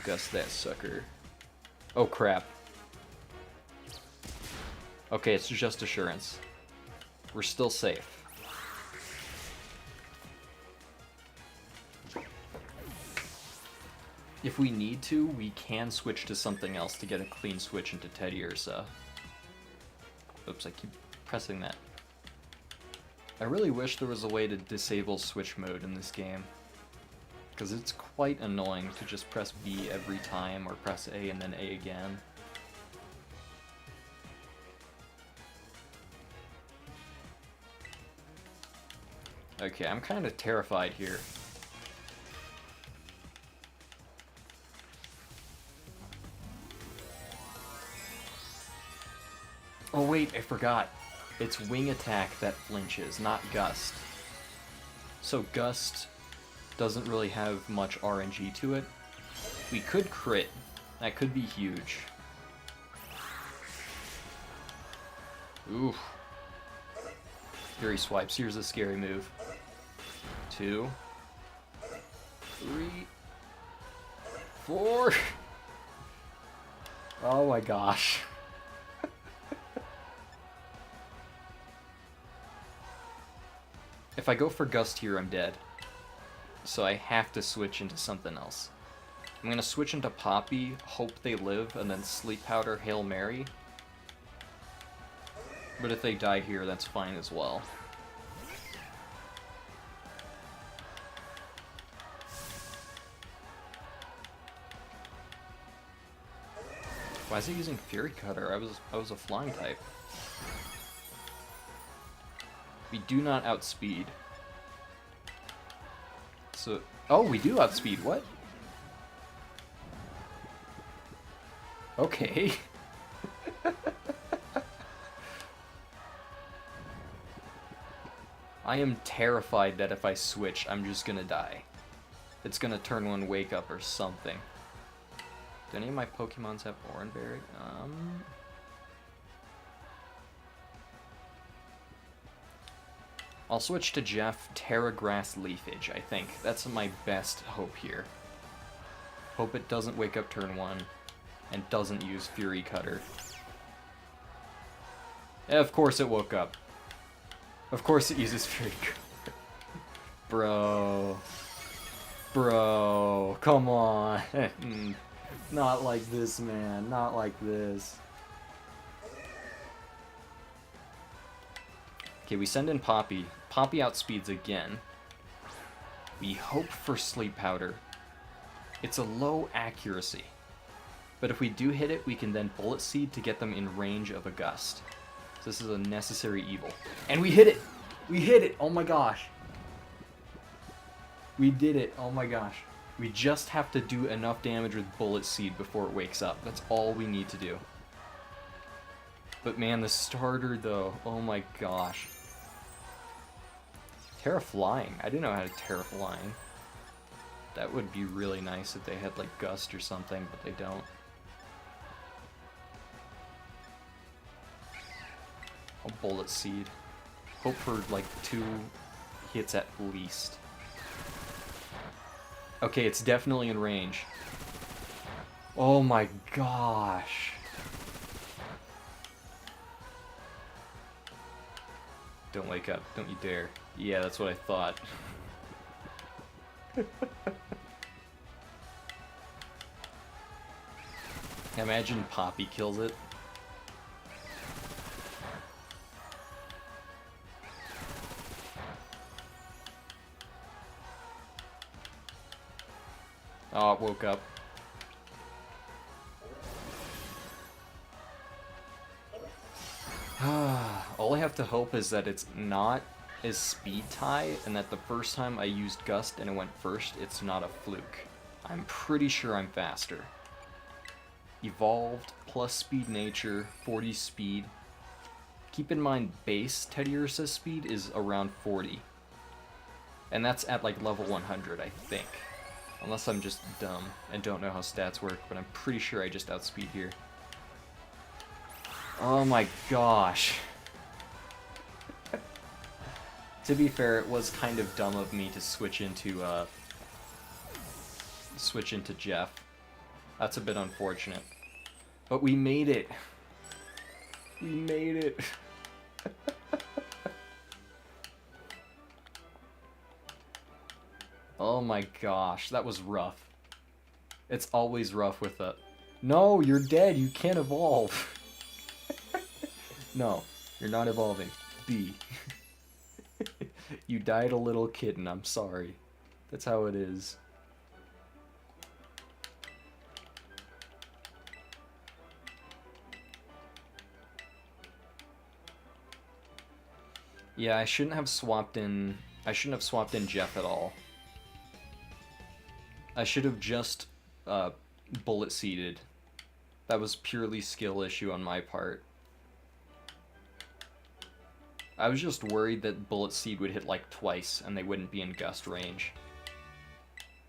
Speaker 1: Gust that sucker. Oh crap. Okay, it's just assurance. We're still safe. If we need to, we can switch to something else to get a clean switch into Teddiursa. Oops, I keep pressing that. I really wish there was a way to disable switch mode in this game, because it's quite annoying to just press B every time, or press A and then A again. Okay, I'm kind of terrified here. Oh wait, I forgot. It's Wing Attack that flinches, not Gust. So Gust doesn't really have much RNG to it. We could crit. That could be huge. Oof. Fury Swipes. Here's a scary move. 2, 3, 4. Oh my gosh. If I go for Gust here, I'm dead. So I have to switch into something else. I'm gonna switch into Poppy, hope they live, and then Sleep Powder, Hail Mary. But if they die here, that's fine as well. Why is he using Fury Cutter? I was a flying type. We do not outspeed. So, oh, we do outspeed. What? Okay. I am terrified that if I switch, I'm just gonna die. It's gonna turn one Wake Up or something. Do any of my Pokemons have Oranberry? I'll switch to Jeff Terra Grass Leafage, I think. That's my best hope here. Hope it doesn't Wake Up turn 1 and doesn't use Fury Cutter. Yeah, of course it woke up. Of course it uses Fury Cutter. Bro. Bro, come on. Not like this, man. Not like this. Okay, we send in Poppy. Poppy outspeeds again. We hope for Sleep Powder. It's a low accuracy. But if we do hit it, we can then Bullet Seed to get them in range of a Gust. So this is a necessary evil. And we hit it! We hit it! Oh my gosh. We did it. Oh my gosh. We just have to do enough damage with Bullet Seed before it wakes up. That's all we need to do. But man, the starter though, oh my gosh. Terra Flying. I didn't know how to Terra Flying. That would be really nice if they had like Gust or something, but they don't. I'll Bullet Seed. Hope for like 2 hits at least. Okay, it's definitely in range. Oh my gosh. Don't wake up. Don't you dare. Yeah, that's what I thought. Imagine Poppy kills it. Oh, it woke up. All I have to hope is that it's not is speed tie, and that the first time I used Gust and it went first, it's not a fluke. I'm pretty sure I'm faster. Evolved, plus speed nature, 40 speed. Keep in mind base Teddiursa's speed is around 40. And that's at like level 100, I think. Unless I'm just dumb and don't know how stats work, but I'm pretty sure I just outspeed here. Oh my gosh. To be fair, it was kind of dumb of me to switch into Jeff. That's a bit unfortunate. But we made it. We made it. Oh my gosh, that was rough. It's always rough with a... No, you're dead, you can't evolve. No, you're not evolving. B. You died a little kitten, I'm sorry. That's how it is. Yeah, I shouldn't have swapped in Jeff at all. I should have just Bullet Seeded. That was purely skill issue on my part. I was just worried that Bullet Seed would hit like twice and they wouldn't be in Gust range.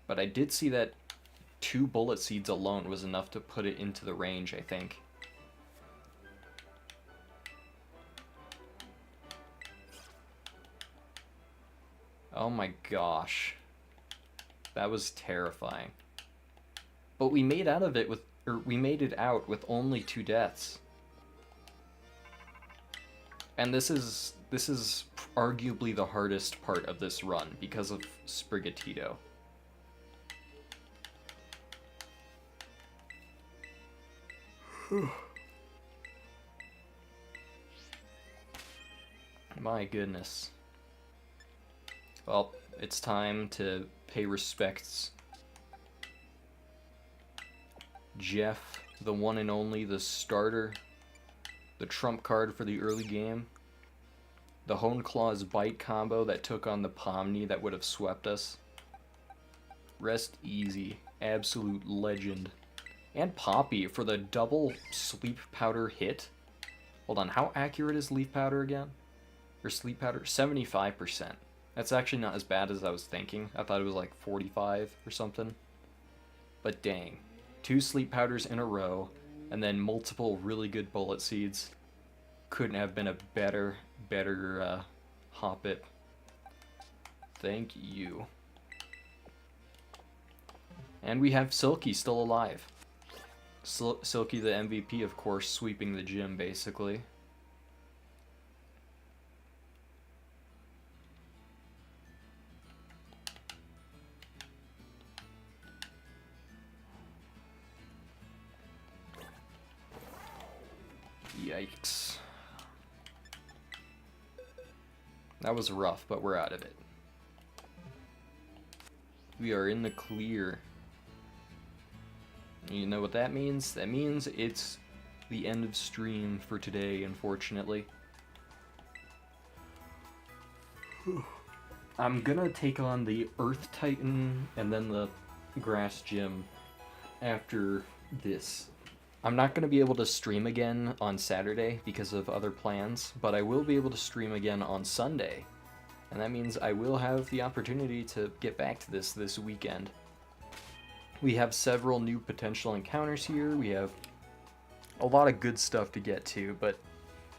Speaker 1: But I did see that 2 Bullet Seeds alone was enough to put it into the range, I think. Oh my gosh. That was terrifying. But we made out of it with, or we made it out with only 2 deaths. And this is arguably the hardest part of this run because of Sprigatito. My goodness. Well, it's time to pay respects. Jeff the one and only, the starter, the trump card for the early game. The Honeclaw's Bite combo that took on the Pomni that would have swept us. Rest easy. Absolute legend. And Poppy for the double Sleep Powder hit. Hold on, how accurate is Leaf Powder again? Or Sleep Powder? 75%. That's actually not as bad as I was thinking. I thought it was like 45 or something. But dang. 2 Sleep Powders in a row, and then multiple really good Bullet Seeds. Couldn't have been a better Hoppip. Thank you. And we have Silky still alive. Silky the MVP, of course, sweeping the gym, basically. Yikes. That was rough, but we're out of it. We are in the clear. You know what that means? That means it's the end of stream for today, unfortunately. I'm gonna take on the Earth Titan and then the Grass Gym after this. I'm not going to be able to stream again on Saturday because of other plans, but I will be able to stream again on Sunday. And that means I will have the opportunity to get back to this weekend. We have several new potential encounters here. We have a lot of good stuff to get to, but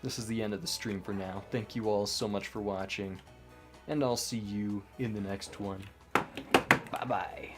Speaker 1: this is the end of the stream for now. Thank you all so much for watching, and I'll see you in the next one. Bye-bye.